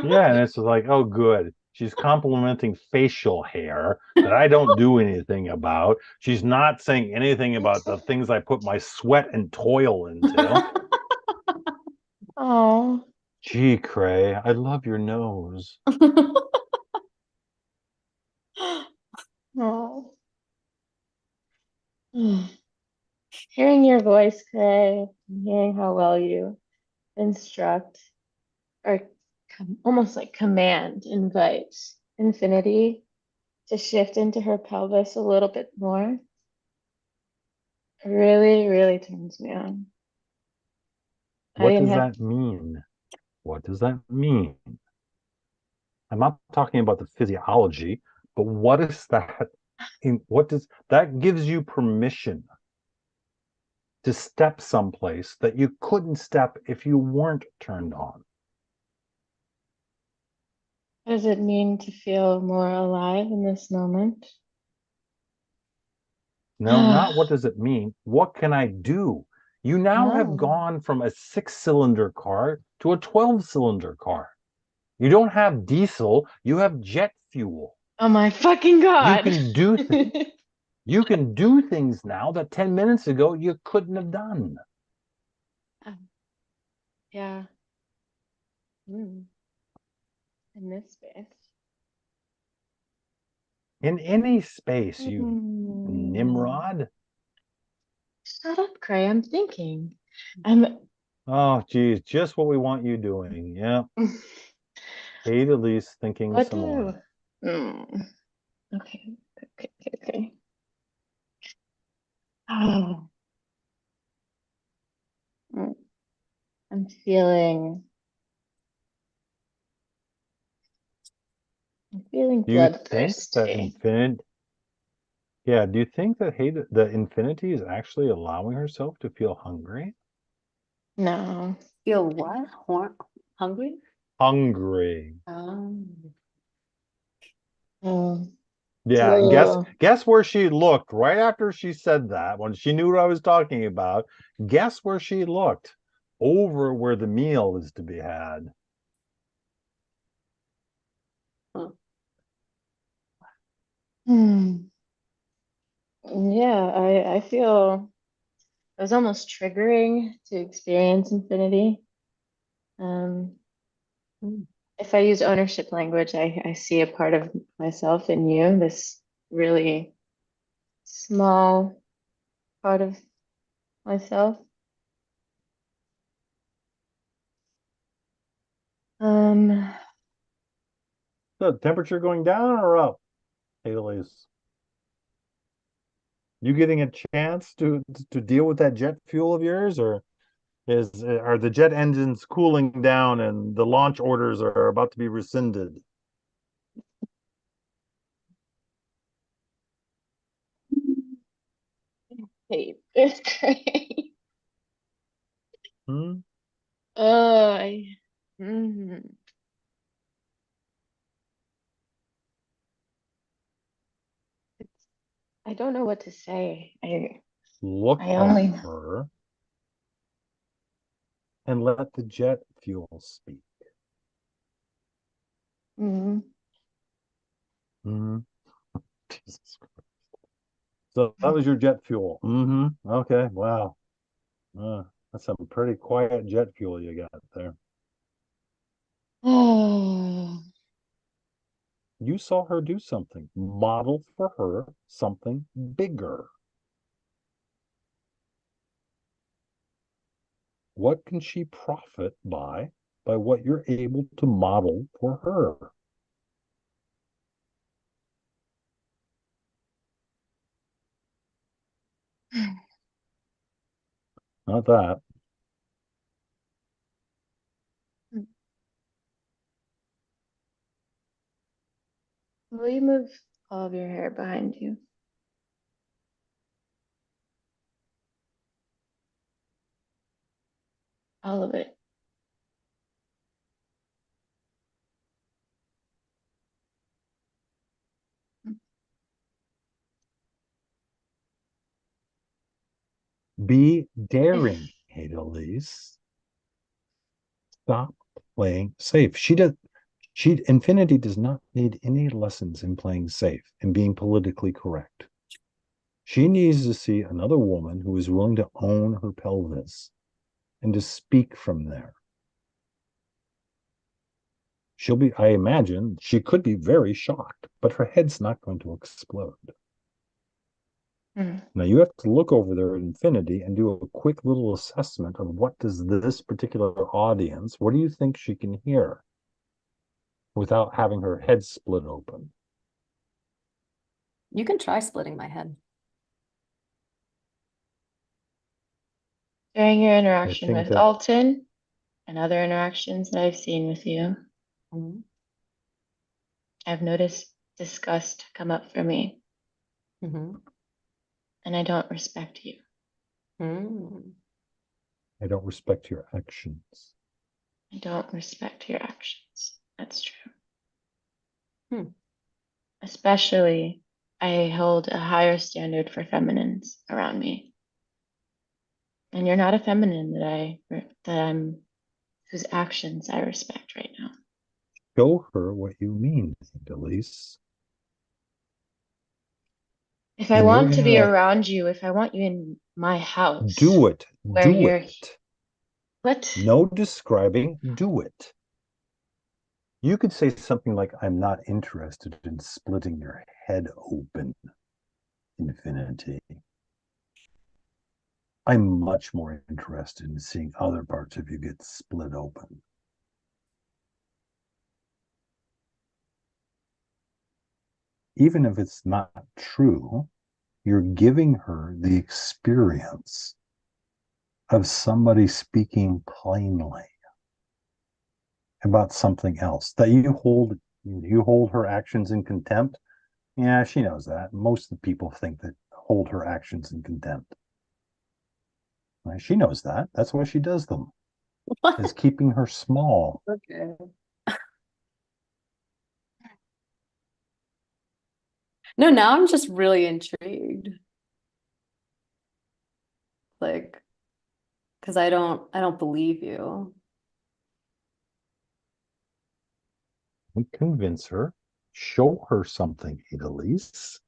Yeah, and it's like, oh, good. She's complimenting facial hair that I don't do anything about. She's not saying anything about the things I put my sweat and toil into. Oh. Gee, Cray, I love your nose. Oh. Hearing your voice, Cray, and hearing how well you instruct or almost like command, invite Infinity to shift into her pelvis a little bit more really, really turns me on. I What didn't does have that mean? What does that mean? I'm not talking about the physiology, but what is that? What does that gives you permission to step someplace that you couldn't step if you weren't turned on? What does it mean to feel more alive in this moment? No, not what does it mean? What can I do? You now have Oh, gone from a 6-cylinder car to a 12-cylinder car. You don't have diesel, you have jet fuel. oh my fucking You God. can do you can do things now that 10 minutes ago you couldn't have done. Yeah. In this space. In any space, you Mm. Nimrod. Shut up, Cray. I'm thinking. I'm. Oh, geez, just what we want you doing. Yeah. Ada Lee's thinking What some do? more. Okay. Okay. Oh, mm, I'm feeling Do you think that bloodthirsty. infinite Yeah, do you think that the infinity is actually allowing herself to feel hungry? No. Feel what? Hungry? Hungry. Oh, it's a Yeah, little. guess where she looked right after she said that, when she knew what I was talking about. Guess where she looked? Over where the meal is to be had. Hmm. Yeah, I feel it was almost triggering to experience infinity. Um, if I use ownership language, I see a part of myself in you, this really small part of myself. Um, The temperature going down or up, Haley's? You getting a chance to deal with that jet fuel of yours, or are the jet engines cooling down and the launch orders are about to be rescinded? hate it's great. Hmm? Oh, mhm. I don't know what to say. Look I at only. her and let the jet fuel speak. Mhm. Hmm. Jesus Christ. So that was your jet fuel. Mm-hmm. Okay. Wow. That's some pretty quiet jet fuel you got there. Oh. You saw her do something. Model for her something bigger. What can she profit by what you're able to model for her? Not that. Will you move all of your hair behind you? All of it. Be daring, Adelies. Stop playing safe. Infinity does not need any lessons in playing safe and being politically correct. She needs to see another woman who is willing to own her pelvis and to speak from there. I imagine, she could be very shocked, but her head's not going to explode. Now you have to look over there at Infinity and do a quick little assessment of what does this particular audience, what do you think she can hear without having her head split open? You can try splitting my head. During your interaction think with that- Alton and other interactions that I've seen with you, Mhm. I've noticed disgust come up for me, Mhm. and I don't respect you. Mm. I don't respect your actions. I don't respect your actions. That's true. Hmm. Especially, I hold a higher standard for feminines around me. And you're not a feminine whose actions I respect right now. Show her what you mean, Delise. If I In your want to be interact- around you, if I want you in my house, Do it. where Do you're it. what? No describing. Do it. You could say something like, I'm not interested in splitting your head open, Infinity. I'm much more interested in seeing other parts of you get split open. Even if it's not true, you're giving her the experience of somebody speaking plainly about something else, that you hold her actions in contempt. Yeah, she knows that. Most of the people think that hold her actions in contempt. Right? She knows that. That's why she does them. Is keeping her small. Okay. No, now I'm just really intrigued. Like, because I don't believe you. Convince her. Show her something, Elise.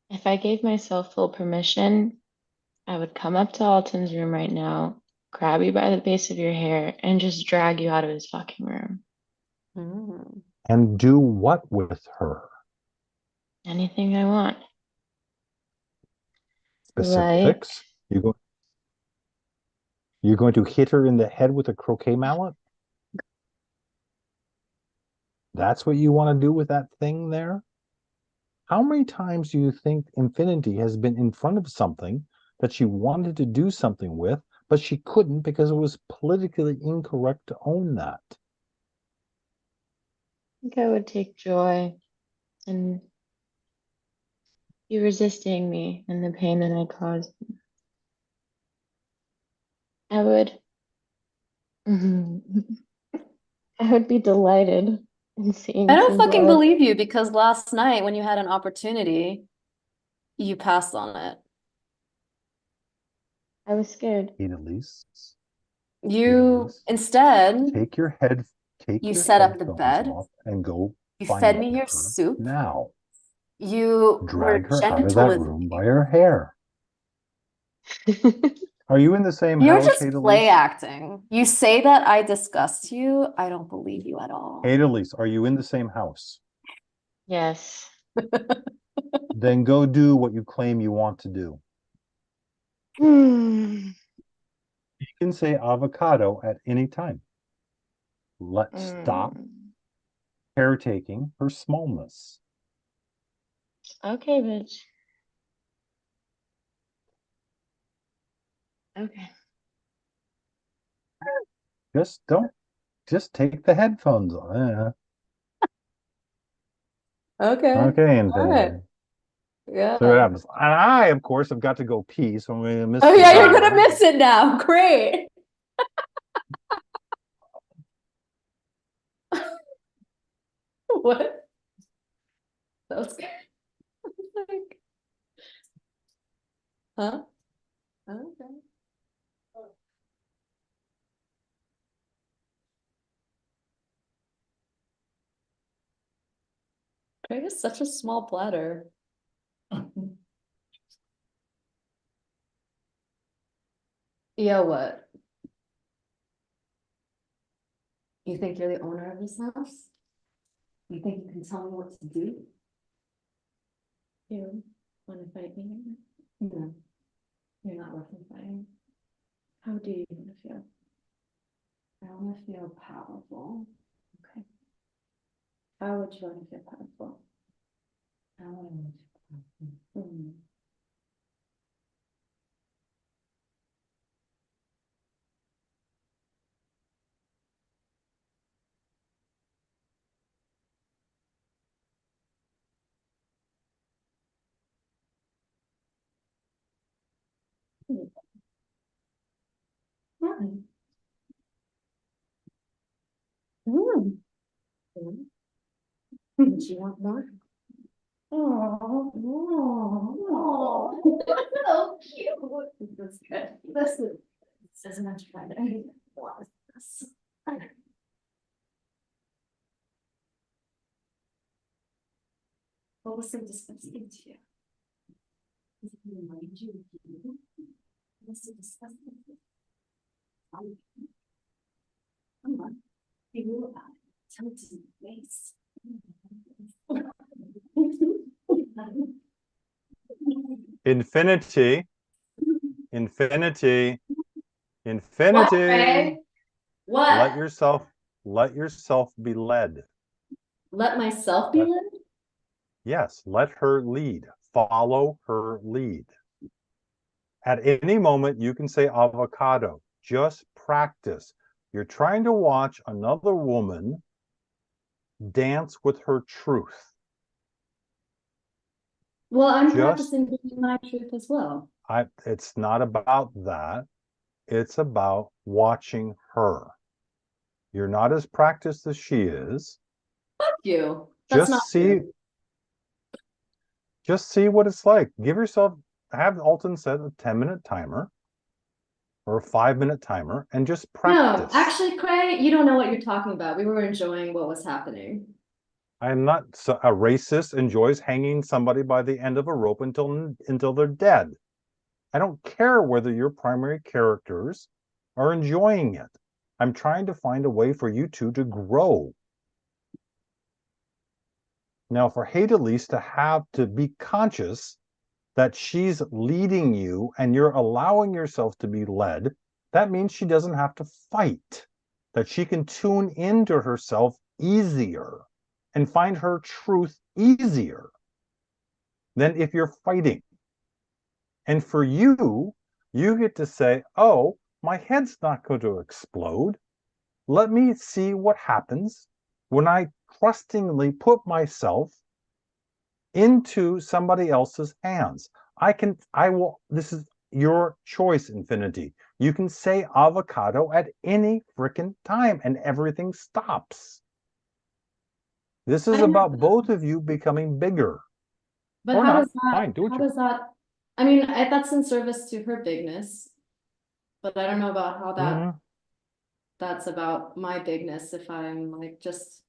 If I gave myself full permission, I would come up to Alton's room right now, grab you by the base of your hair, and just drag you out of his fucking room. Mm. And do what with her? Anything I want. Specifics? You're going to hit her in the head with a croquet mallet? That's what you want to do with that thing there? How many times do you think Infinity has been in front of something that she wanted to do something with, but she couldn't because it was politically incorrect to own that? I think I would take joy in you resisting me and the pain that I caused. I would. I would be delighted in seeing I don't some fucking blood. believe you because last night when you had an opportunity, you passed on it. I was scared. Elise, You Elise, instead, take your you set up the headphones bed, off and go you fed find me your her soup, now. you were Drag her out of gentle that with room me. by her hair. Are you in the same You're house, just play Elise? acting. You say that I disgust you. I don't believe you at all. Elise, are you in the same house? Yes. Then go do what you claim you want to do. Hmm. You can say avocado at any time. Stop caretaking her smallness. Okay, bitch. Okay. Just take the headphones on. Okay. Okay, All right. Infinity. Yeah. So what happens? And I, of course, have got to go pee, so I'm going to miss Oh the yeah, you're bell. gonna miss it now. Great. What? That was good. Like, huh? Okay. Craig is such a small bladder. Yeah, what? You think you're the owner of this house? You think you can tell me what to do? You want to fight me? No, you're not worth fighting. How do you want to feel? I want to feel powerful. Okay. How would you want to feel powerful? How would I want to feel powerful? Mm. Mm. Mm. Do you want more? Oh, so cute. That's good. This isn't much fun. I love this. What was so disgusting to you? Does it remind you of you? What was so disgusting? Come on, be real about it. Tell it to my face. Infinity, infinity, What, infinity. Craig? What? Let yourself be led. Let myself be led? Yes, let her lead. Follow her lead. At any moment, you can say avocado. Just practice. You're trying to watch another woman dance with her truth. Well, I'm Just, practicing being my truth as well. it's not about that. It's about watching her. You're not as practiced as she is. Fuck you. That's not Just see, true. just see what it's like. Give yourself, have Alton set a 10-minute timer or a 5-minute timer and just No, practice. actually, Craig, you don't know what you're talking about. We were enjoying what was happening. I'm not a racist enjoys hanging somebody by the end of a rope until they're dead. I don't care whether your primary characters are enjoying it. I'm trying to find a way for you two to grow. Now, for Hadelise to have to be conscious that she's leading you and you're allowing yourself to be led, that means she doesn't have to fight, that she can tune into herself easier and find her truth easier than if you're fighting. And for you, you get to say, oh, my head's not going to explode. Let me see what happens when I trustingly put myself into somebody else's hands. This is your choice, Infinity. You can say avocado at any freaking time and everything stops. This is about both of you becoming bigger. But Or how not. does that, Fine, do what how you does that, I mean, that's in service to her bigness. But I don't know about how that's about my bigness if I'm like just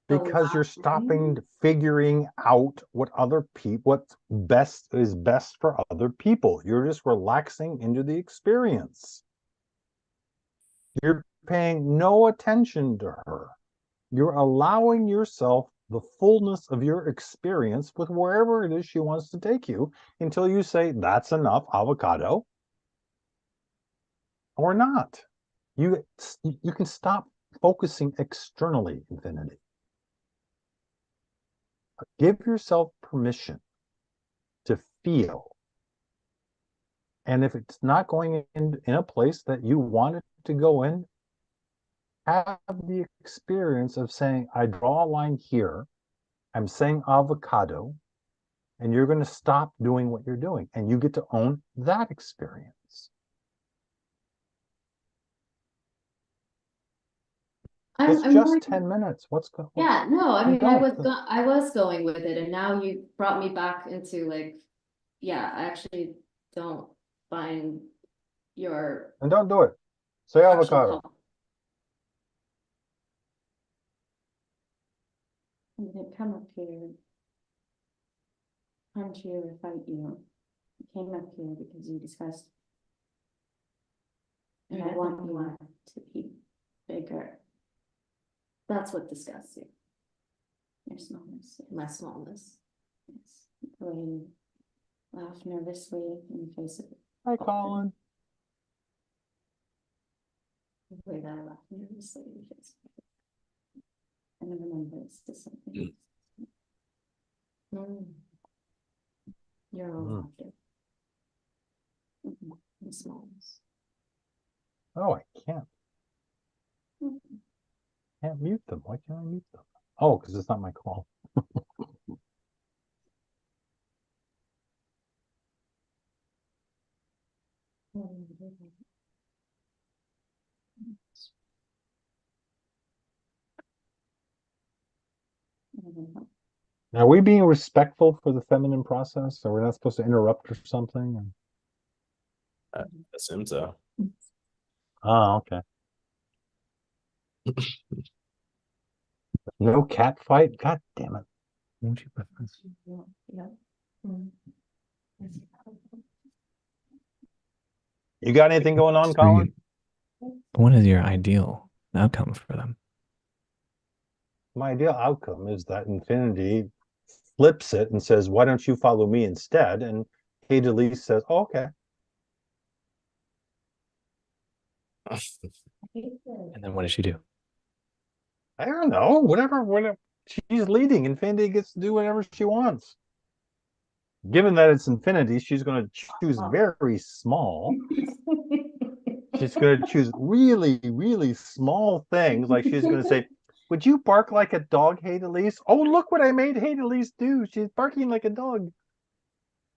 because you're stopping allowing. figuring out what other people what's best for other people. You're just relaxing into the experience. You're paying no attention to her. You're allowing yourself the fullness of your experience with wherever it is she wants to take you until you say that's enough avocado or not. You can stop focusing externally, Infinity. Give yourself permission to feel. And if it's not going in a place that you want it to go in, have the experience of saying, I draw a line here I'm saying avocado, and you're going to stop doing what you're doing, and you get to own that experience. It's I'm just going, 10 minutes. What's going on? yeah, no, I You mean, don't. I was going with it, and now you brought me back into like, yeah, I actually don't find your And don't do it. Say actual avocado. help. I'm gonna come up here, punch you or fight you. You came up here because you discussed. And I want you to be bigger. That's what disgusts you. Your smallness, my smallness. Yes. The way you laugh nervously in the face of it. Hi, Colin. The way that I laugh nervously in the face of it. And then remember it's just something. Your own laughter. The smallness. Oh, I can't. Can't mute them. Why can't I mute them? Oh, because it's not my call. Now, are we being respectful for the feminine process? Are we not supposed to interrupt or something? I assume so. Oh, okay. No cat fight? God damn it. Won't you put this? Yeah. You got anything going on, Colin? What is your ideal outcome for them? My ideal outcome is that Infinity flips it and says, why don't you follow me instead? And Kate Elise says, oh, okay. And then what does she do? I don't know. Whatever. She's leading. Infinity gets to do whatever she wants. Given that it's Infinity, she's going to choose very small. She's going to choose really, really small things. Like she's going to say, would you bark like a dog, Kate Elise? Oh, look what I made Kate Elise do. She's barking like a dog.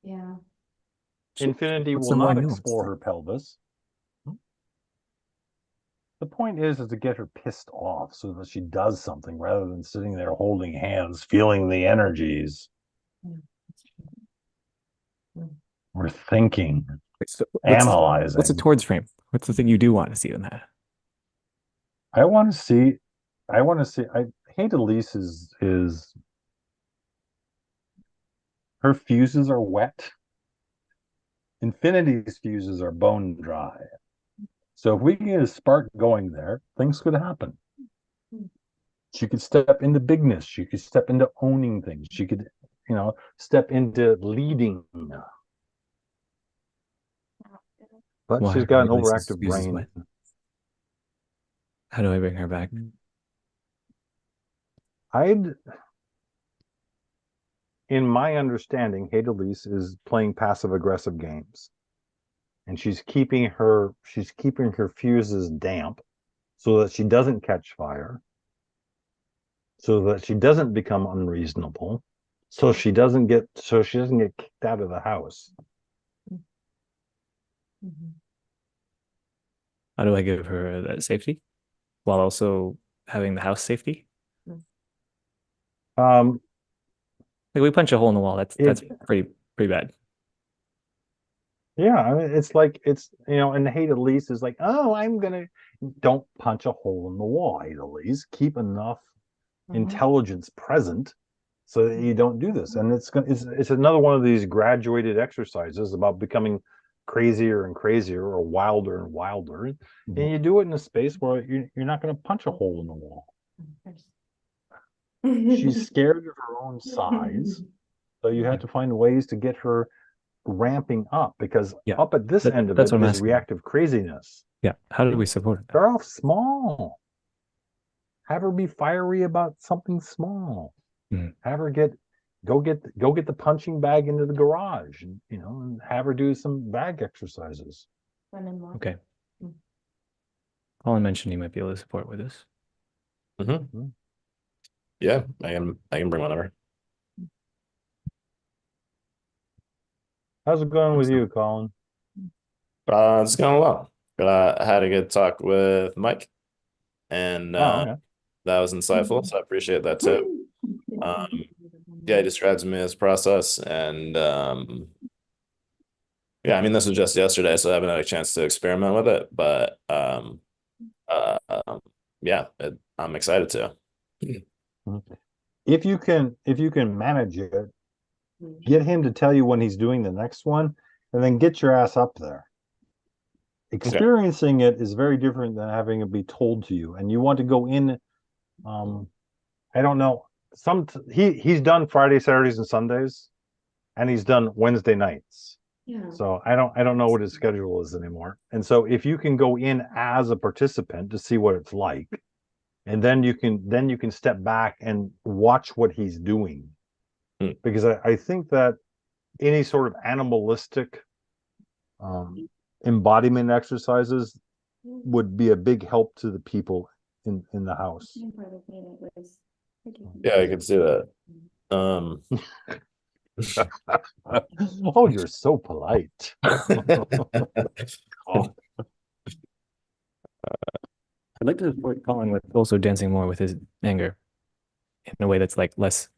Yeah. Infinity What's will the more not nuanced explore thing? her pelvis. The point is to get her pissed off so that she does something rather than sitting there holding hands, feeling the energies. We're thinking, So analyzing. what's the towards frame? What's the thing you do want to see them have? I want to see. Hate Elise is her fuses are wet. Infinity's fuses are bone dry. So if we can get a spark going there, things could happen. She could step into bigness. She could step into owning things. She could, step into leading. But Why she's are got an Elise's overactive fuses brain. wet? How do I bring her back? In my understanding, Hate Elise is playing passive aggressive games. And she's keeping her fuses damp so that she doesn't catch fire, so that she doesn't become unreasonable, so she doesn't get kicked out of the house. How do I give her that safety while also having the house safety? Um, Like we punch a hole in the wall. That's pretty bad. Yeah, I mean, and the Hate Elise is like, oh, don't punch a hole in the wall, Hate Elise. Keep enough intelligence present so that you don't do this. And it's another one of these graduated exercises about becoming crazier and crazier or wilder and wilder. And you do it in a space where you're not going to punch a hole in the wall. She's scared of her own size. So you have to find ways to get her ramping up, because up at this end of it is reactive craziness. Yeah. How do we support it? Start off small. Have her be fiery about something small. Have her go get the punching bag into the garage, and have her do some bag exercises. Okay. Colin mentioned he might be able to support with this. Yeah, I can bring one over. How's it going with you, Colin? It's going well. I had a good talk with Mike, and Oh, okay. that was insightful. So I appreciate that too. Yeah, he described to me his process, and yeah, I mean, this was just yesterday, so I haven't had a chance to experiment with it, but uh, um, yeah, I'm excited to. If you can manage it, get him to tell you when he's doing the next one, and then get your ass up there. Okay. Experiencing it is very different than having it be told to you, and you want to go in. I don't know. He's done Friday, Saturdays, and Sundays, and he's done Wednesday nights. Yeah. So I don't know what his schedule is anymore. And so if you can go in as a participant to see what it's like, and then you can step back and watch what he's doing. Because I think that any sort of animalistic embodiment exercises would be a big help to the people in the house. Yeah, I can see that. Oh, you're so polite. Oh. I'd like to support Colin with also dancing more with his anger in a way that's like less.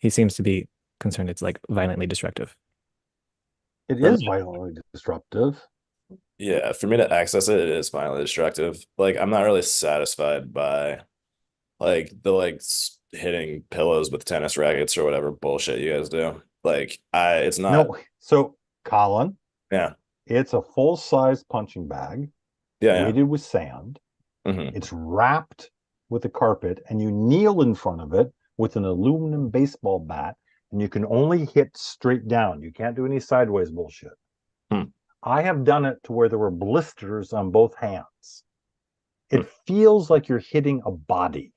He seems to be concerned it's like violently destructive. It is violently disruptive. Yeah, for me to access it, it is violently destructive. Like, I'm not really satisfied by like the hitting pillows with tennis rackets or whatever bullshit you guys do. Like, it's not. No, so Colin, Yeah, it's a full-size punching bag yeah. weighted with sand. Hmm. It's wrapped with a carpet, and you kneel in front of it with an aluminum baseball bat, and you can only hit straight down. You can't do any sideways bullshit. I have done it to where there were blisters on both hands. It feels like you're hitting a body.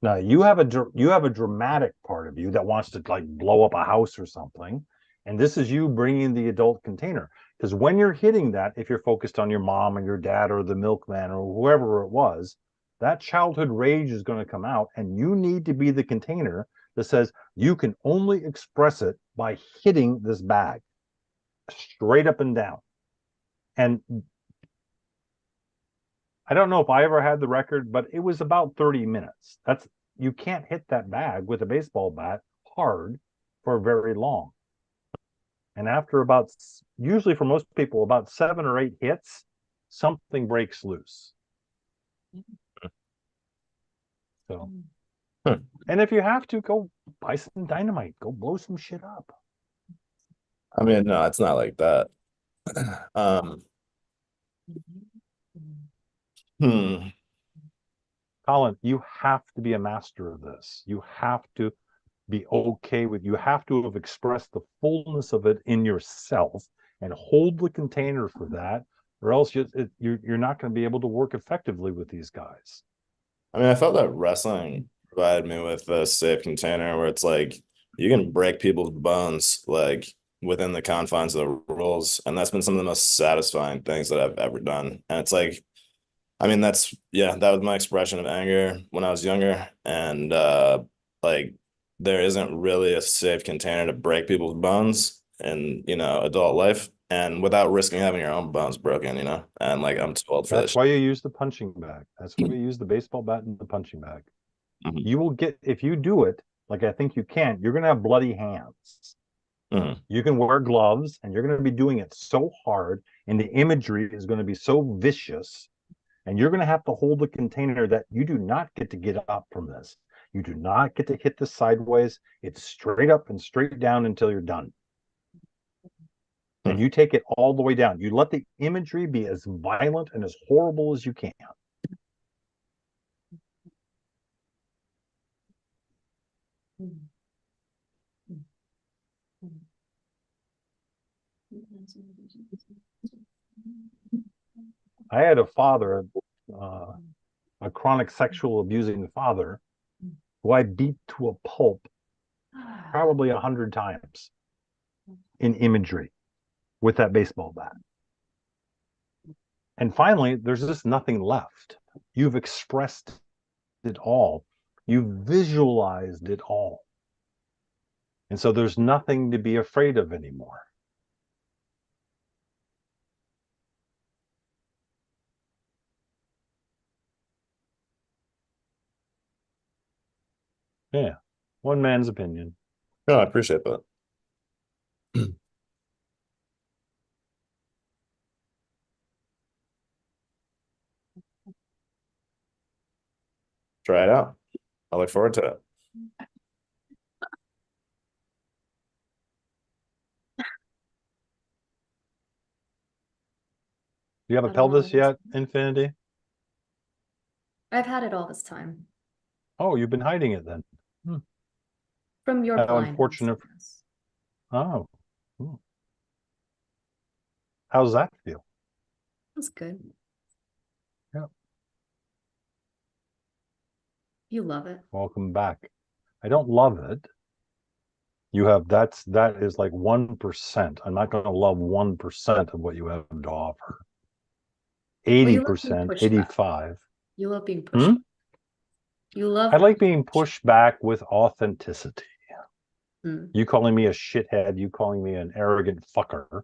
Now you have a dramatic part of you that wants to like blow up a house or something, and this is you bringing the adult container. Because when you're hitting that, if you're focused on your mom or your dad or the milkman or whoever it was, that childhood rage is going to come out, and you need to be the container that says you can only express it by hitting this bag straight up and down. And I don't know if I ever had the record, but it was about 30 minutes. You can't hit that bag with a baseball bat hard for very long. And after usually for most people, about 7 or 8 hits, something breaks loose. So, and if you have to, go buy some dynamite, go blow some shit up. I mean, no, it's not like that. Colin, you have to be a master of this. You have to be okay with, you have to have expressed the fullness of it in yourself and hold the container for that, or else you're not going to be able to work effectively with these guys. I mean, I felt that wrestling provided me with a safe container where it's like you can break people's bones like within the confines of the rules, and that's been some of the most satisfying things that I've ever done. And it's like, I mean, that was my expression of anger when I was younger, and like there isn't really a safe container to break people's bones in adult life, and without risking having your own bones broken, and like I'm too old for That's this. why you use the punching bag. That's why you use the baseball bat and the punching bag. You will get, if you do it like I think you can, you're going to have bloody hands. You can wear gloves, and you're going to be doing it so hard, and the imagery is going to be so vicious, and you're going to have to hold the container that you do not get to get up from this. You do not get to hit this sideways. It's straight up and straight down until you're done. And you take it all the way down. You let the imagery be as violent and as horrible as you can. I had a father, a chronic sexual abusing father, who I beat to a pulp probably 100 times in imagery with that baseball bat. And finally, there's just nothing left. You've expressed it all. You've visualized it all. And so there's nothing to be afraid of anymore. Yeah. One man's opinion. No, I appreciate that. Try it out. I look forward to it. Do you have a I don't know. pelvis yet, Infinity? I've had it all this time. Oh, you've been hiding it then. From your How blindness, unfortunate. yes. Oh. How's that feel? That's good. Yeah. You love it. Welcome back. I don't love it. That is like 1%. I'm not going to love 1% of what you have to offer. Well, you love being 80%, pushed back. 85. You love being pushed back. You love I like being pushed back with authenticity. Mm. You calling me a shithead, you calling me an arrogant fucker,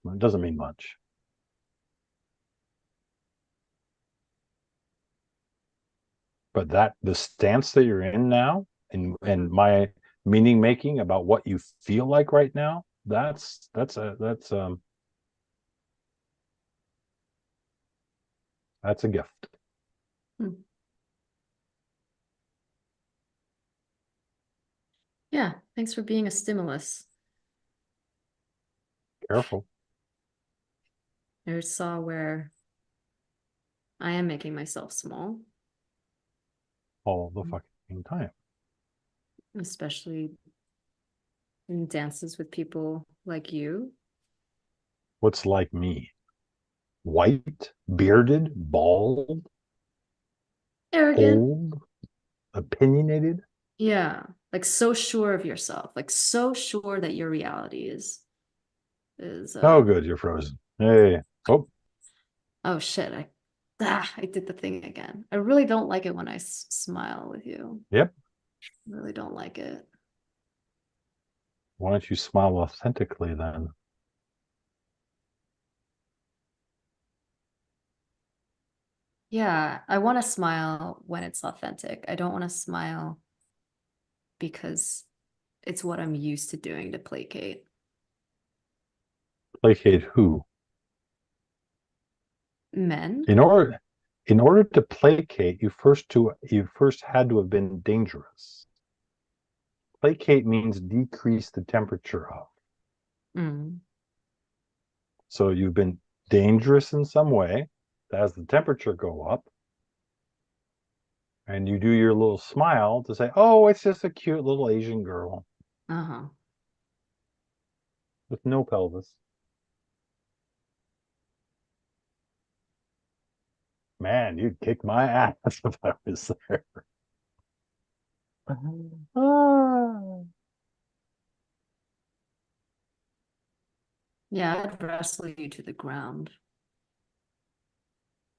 it doesn't mean much. But the stance that you're in now, and my meaning making about what you feel like right now, that's a gift. Yeah, thanks for being a stimulus. Careful. I saw where I am making myself small, All the fucking time. especially in dances with people like you. What's like me? White, bearded, bald, Arrogant. old, opinionated. Yeah, like so sure of yourself, like so sure that your reality is Oh, good, you're frozen. Hey, oh shit, I did the thing again. I really don't like it when I smile with you. Yep. I really don't like it. Why don't you smile authentically then? Yeah, I want to smile when it's authentic. I don't want to smile because it's what I'm used to doing to placate. Placate who? Men? In order to placate, you first had to have been dangerous. Placate means decrease the temperature of. Mm. So you've been dangerous in some way. As the temperature go up, and you do your little smile to say, "Oh, it's just a cute little Asian girl Uh-huh. with no pelvis." Man, you'd kick my ass if I was there. Ah. Yeah, I'd wrestle you to the ground.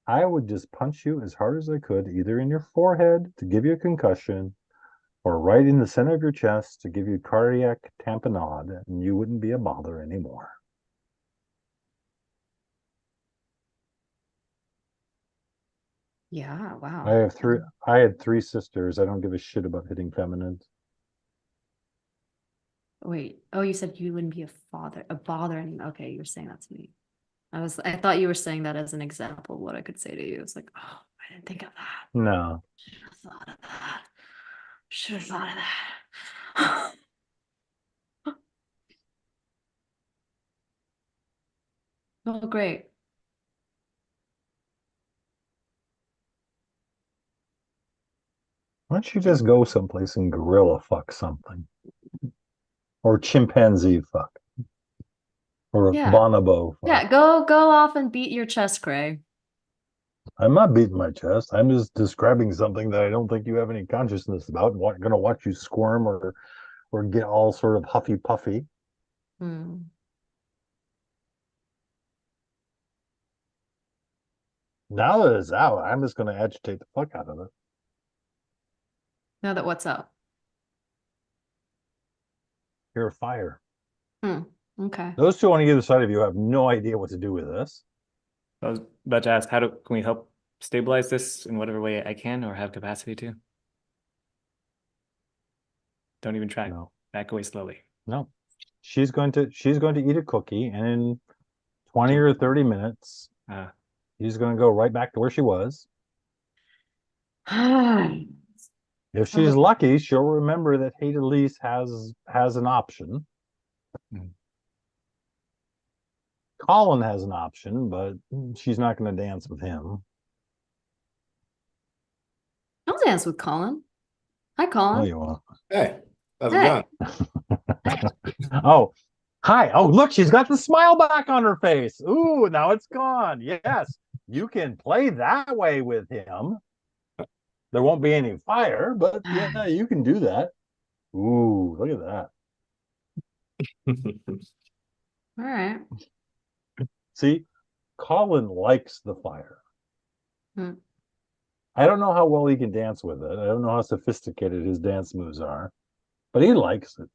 I would just punch you as hard as I could, either in your forehead to give you a concussion, or right in the center of your chest to give you cardiac tamponade, and you wouldn't be a bother anymore. Yeah, wow. I had three sisters. I don't give a shit about hitting feminines. Wait. Oh, you said you wouldn't be a bother anymore. Okay, you're saying that to me. I thought you were saying that as an example of what I could say to you. It's like, oh, I didn't think of that. No. Should have thought of that. Should have thought of that. Oh, great. Why don't you just go someplace and gorilla fuck something? Or chimpanzee fuck? Or Yeah. bonobo fuck? Yeah, go off and beat your chest, Cray. I'm not beating my chest. I'm just describing something that I don't think you have any consciousness about. I'm going to watch you squirm or get all sort of huffy puffy. Hmm. Now that it's out, I'm just going to agitate the fuck out of it. Now that what's up? You're a fire. Okay. Those two on either side of you have no idea what to do with this. I was about to ask, can we help stabilize this in whatever way I can or have capacity to? Don't even try. No. Back away slowly. No. She's going to eat a cookie, and in 20 or 30 minutes, she's going to go right back to where she was. If she's lucky, she'll remember that Hate Elise has an option. Colin has an option, but she's not going to dance with him. I'll dance with Colin. Hi, Colin. No, you won't. Hey, how's Hey. it going? Oh, hi. Oh, look, she's got the smile back on her face. Ooh, now it's gone. Yes, you can play that way with him. There won't be any fire, but yeah, you can do that. Ooh, look at that. All right. See, Colin likes the fire. Hmm. I don't know how well he can dance with it. I don't know how sophisticated his dance moves are, but he likes it.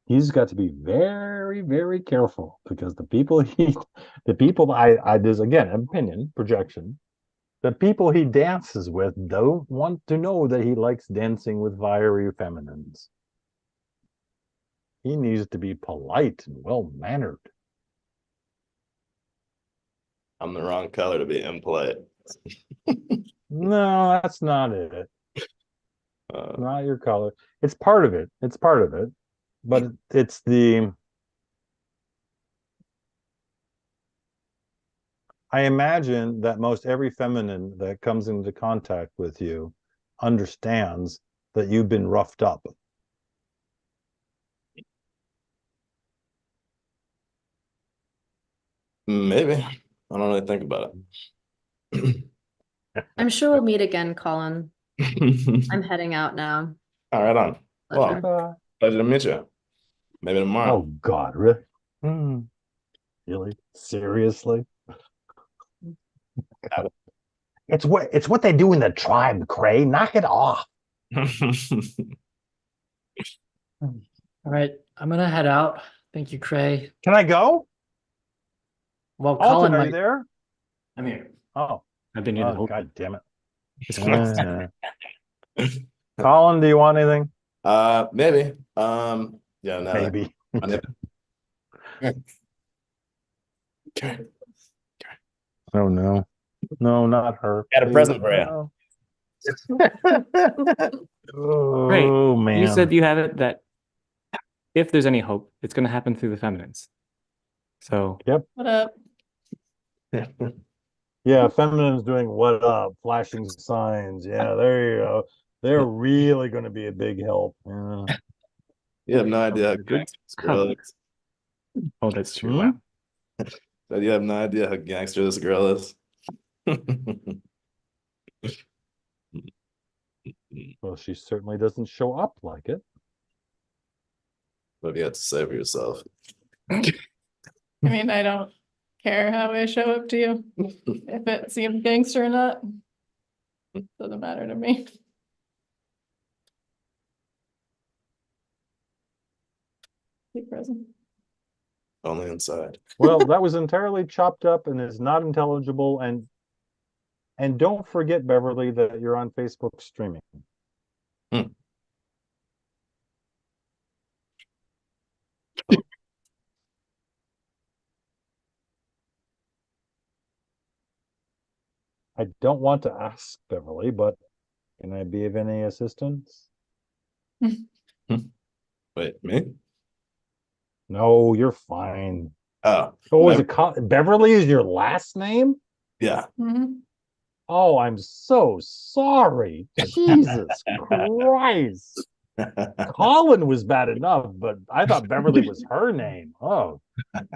He's got to be very, very careful because there's again, opinion, projection. The people he dances with don't want to know that he likes dancing with fiery feminines. He needs to be polite and well-mannered. I'm the wrong color to be impolite. No, that's not it. Not your color. It's part of it. It's part of it. But it's the... I imagine that most every feminine that comes into contact with you understands that you've been roughed up. Maybe. I don't really think about it. I'm sure we'll meet again, Colin. I'm heading out now. All right, on. Pleasure. Well, pleasure to meet you. Maybe tomorrow. Oh God, really? Really? Seriously? It's what they do in the tribe, Cray. Knock it off. All right, I'm gonna head out. Thank you, Cray. Can I go? Well, Alton, Colin are you might. there? I'm here. Oh, I've been here the whole God damn it. time. Colin, do you want anything? Maybe. Yeah, no. Maybe. Okay. Oh no. No, not her. Got a Please. present for you. Oh Right. man. You said you have it that if there's any hope, it's going to happen through the feminines. So, Yep. What up? Yeah, feminine's doing what up, flashing signs. Yeah, there you go. They're really going to be a big help. Yeah. You have no idea how Good. gangster this girl is. Oh, that's true. Hmm? Wow. But you have no idea how gangster this girl is. Well, she certainly doesn't show up like it. What have you got to say for yourself? I mean, I don't care how I show up to you. If it seems gangster or not, doesn't matter to me. Be present. Only inside. Well, that was entirely chopped up and is not intelligible. And don't forget, Beverly, that you're on Facebook streaming. I don't want to ask Beverly, but can I be of any assistance? Wait, me? No, you're fine. Oh, Oh, is it Beverly is your last name? yeah. Mhm. Oh, I'm so sorry. Jesus Christ. Colin was bad enough, but I thought Beverly was her name. Oh,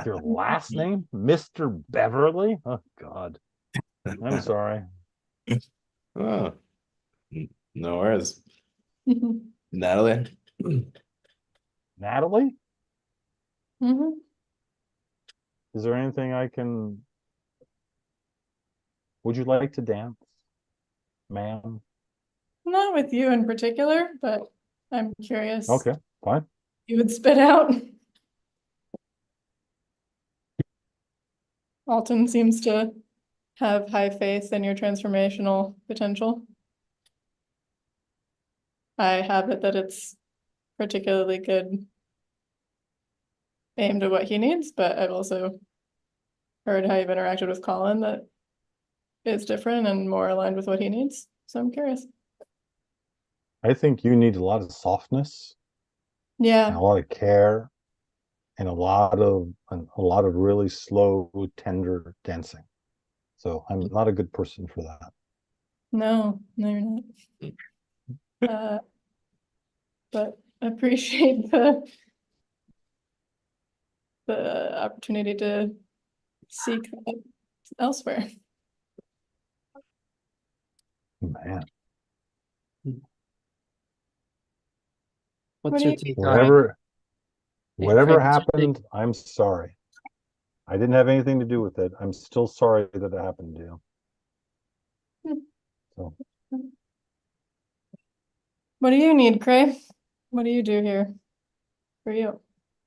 your last name? Mr. Beverly? Oh, God. I'm sorry. Oh, no worries. Natalie? Natalie? Mhm. Is there anything I can... Would you like to dance, ma'am? Not with you in particular, but I'm curious. Okay, fine. You would spit out. Alton seems to have high faith in your transformational potential. I have it that it's particularly good aimed at what he needs, but I've also heard how you've interacted with Colin that is different and more aligned with what he needs. So I'm curious. I think you need a lot of softness and Yeah, a lot of care and a lot of really slow, tender dancing. So I'm not a good person for that. no, you're not. But appreciate the opportunity to seek that elsewhere. Man, What's What do your you- take on whatever Craig, what's your take? happened, I'm sorry. I didn't have anything to do with it. I'm still sorry that it happened to you. So What do you need, Cray? What do you do here for you?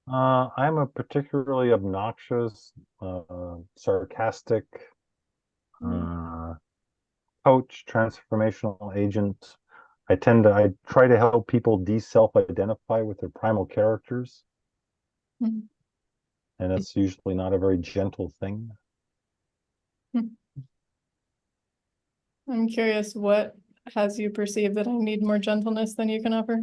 I'm a particularly obnoxious, sarcastic, coach, transformational agent. I try to help people de-self-identify with their primal characters. Mhm. And that's usually not a very gentle thing. I'm curious, what has you perceive that I need more gentleness than you can offer?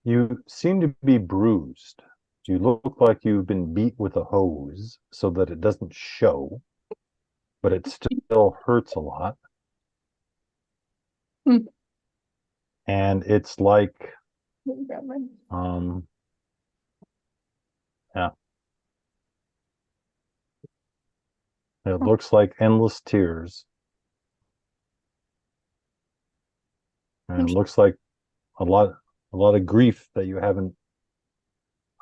You seem to be bruised. You look like you've been beat with a hose so that it doesn't show, but it still hurts a lot. Hmm. And it's like, Grab mine. yeah. It looks like endless tears. And it looks like a lot of grief that you haven't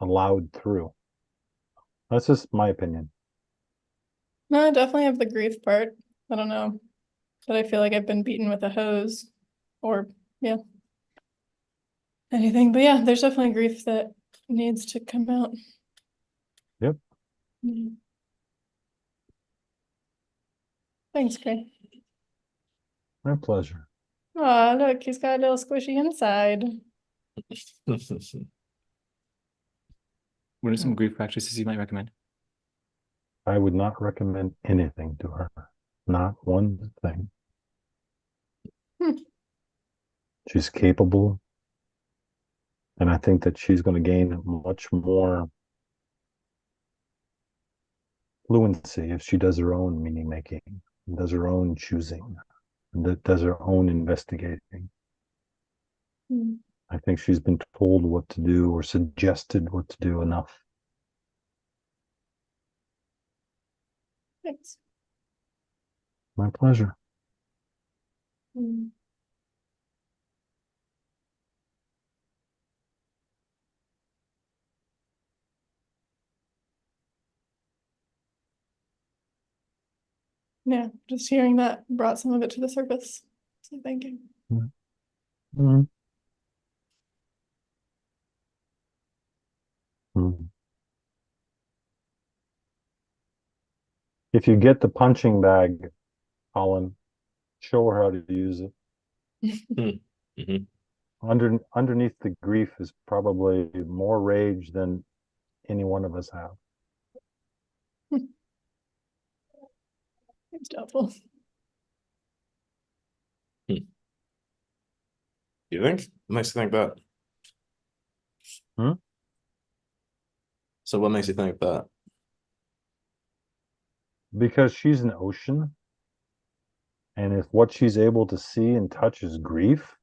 allowed through. That's just my opinion. No, I definitely have the grief part. I don't know that I feel like I've been beaten with a hose or, yeah, anything. But yeah, there's definitely grief that needs to come out. Yep. Yeah. Thanks, Cray. My pleasure. Oh, look, he's got a little squishy inside. What are some grief practices you might recommend? I would not recommend anything to her. Not one thing. Hmm. She's capable. And I think that she's going to gain much more fluency if she does her own meaning making, does her own choosing, and does her own investigating. Hmm. I think she's been told what to do or suggested what to do enough. Thanks. My pleasure. Hmm. Yeah, just hearing that brought some of it to the surface. So thank you. Mm-hmm. Mm-hmm. If you get the punching bag, Colin, show her how to use it. Mm-hmm. Underneath the grief is probably more rage than any one of us have. It's doubtful. You think? What makes you think that? Hmm? So what makes you think that? Because she's an ocean, and if what she's able to see and touch is grief,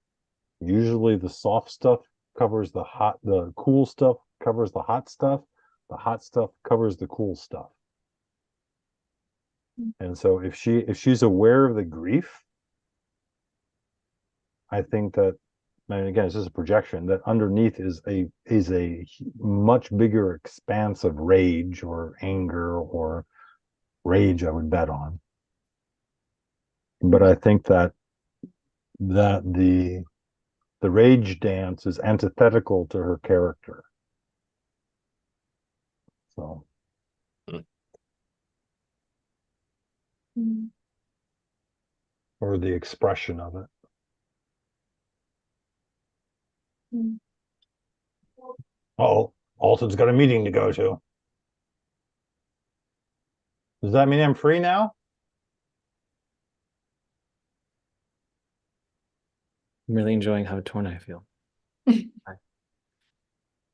usually the soft stuff covers the cool stuff covers the hot stuff covers the cool stuff. And so if she's aware of the grief, I think that, and again, it's just a projection, that underneath is a much bigger expanse of rage or anger or rage, I would bet on. But I think that that the rage dance is antithetical to her character. So Mm. or the expression of it. Mm. Oh, Alton's got a meeting to go to. Does that mean I'm free now? I'm really enjoying how torn I feel.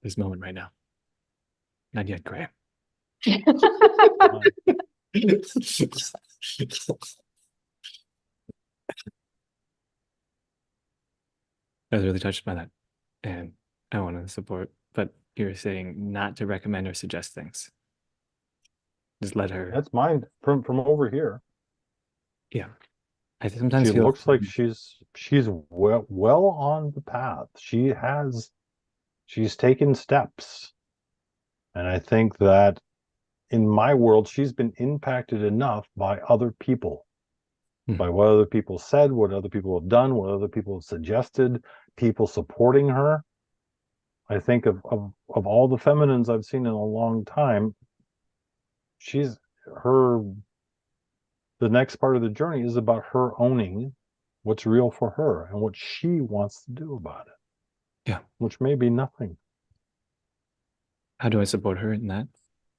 This moment right now. Not yet, Graham. I was really touched by that, and I want to support. But you're saying not to recommend or suggest things. Just let her. That's mine from over here. Yeah, I sometimes She feel looks like she's well on the path. She's taken steps. And I think that in my world, she's been impacted enough by other people, by what other people said, what other people have done, what other people have suggested, people supporting her. I think of all the feminines I've seen in a long time, the next part of the journey is about her owning what's real for her and what she wants to do about it. Yeah. Which may be nothing. How do I support her in that?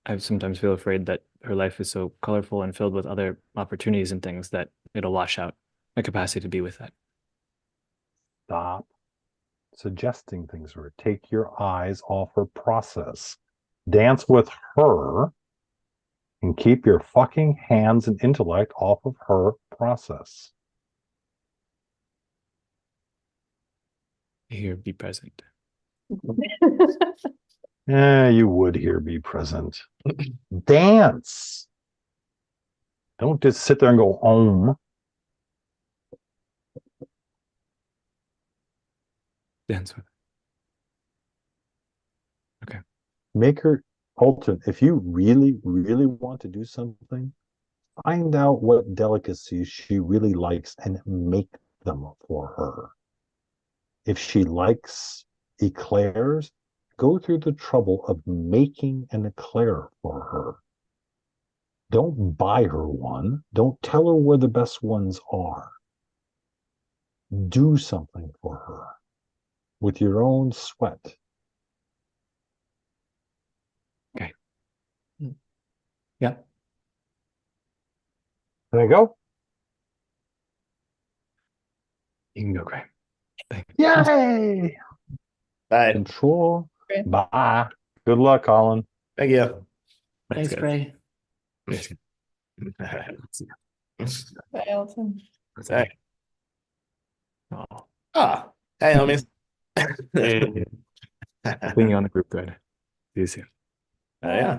I sometimes feel afraid that her life is so colorful and filled with other opportunities and things that it'll wash out my capacity to be with that. Stop suggesting things to her. Take your eyes off her process. Dance with her and keep your fucking hands and intellect off of her process. Here, be present. You would here be present. Dance. Don't just sit there and go om. Dance with. Okay. Make her Alton. If you really, really want to do something, find out what delicacies she really likes and make them for her. If she likes eclairs, go through the trouble of making an eclair for her. Don't buy her one. Don't tell her where the best ones are. Do something for her with your own sweat. Okay. Yeah. Can I go? You can go, Graham. Thank you. Yay! Bye. Control. Great. Bye. Good luck, Colin. Thank you. Thanks, guys. Gray. Yes. Bye, Elton. Hey. Oh, Ah, hey, homies. putting you on the group thread. See you soon. Yeah.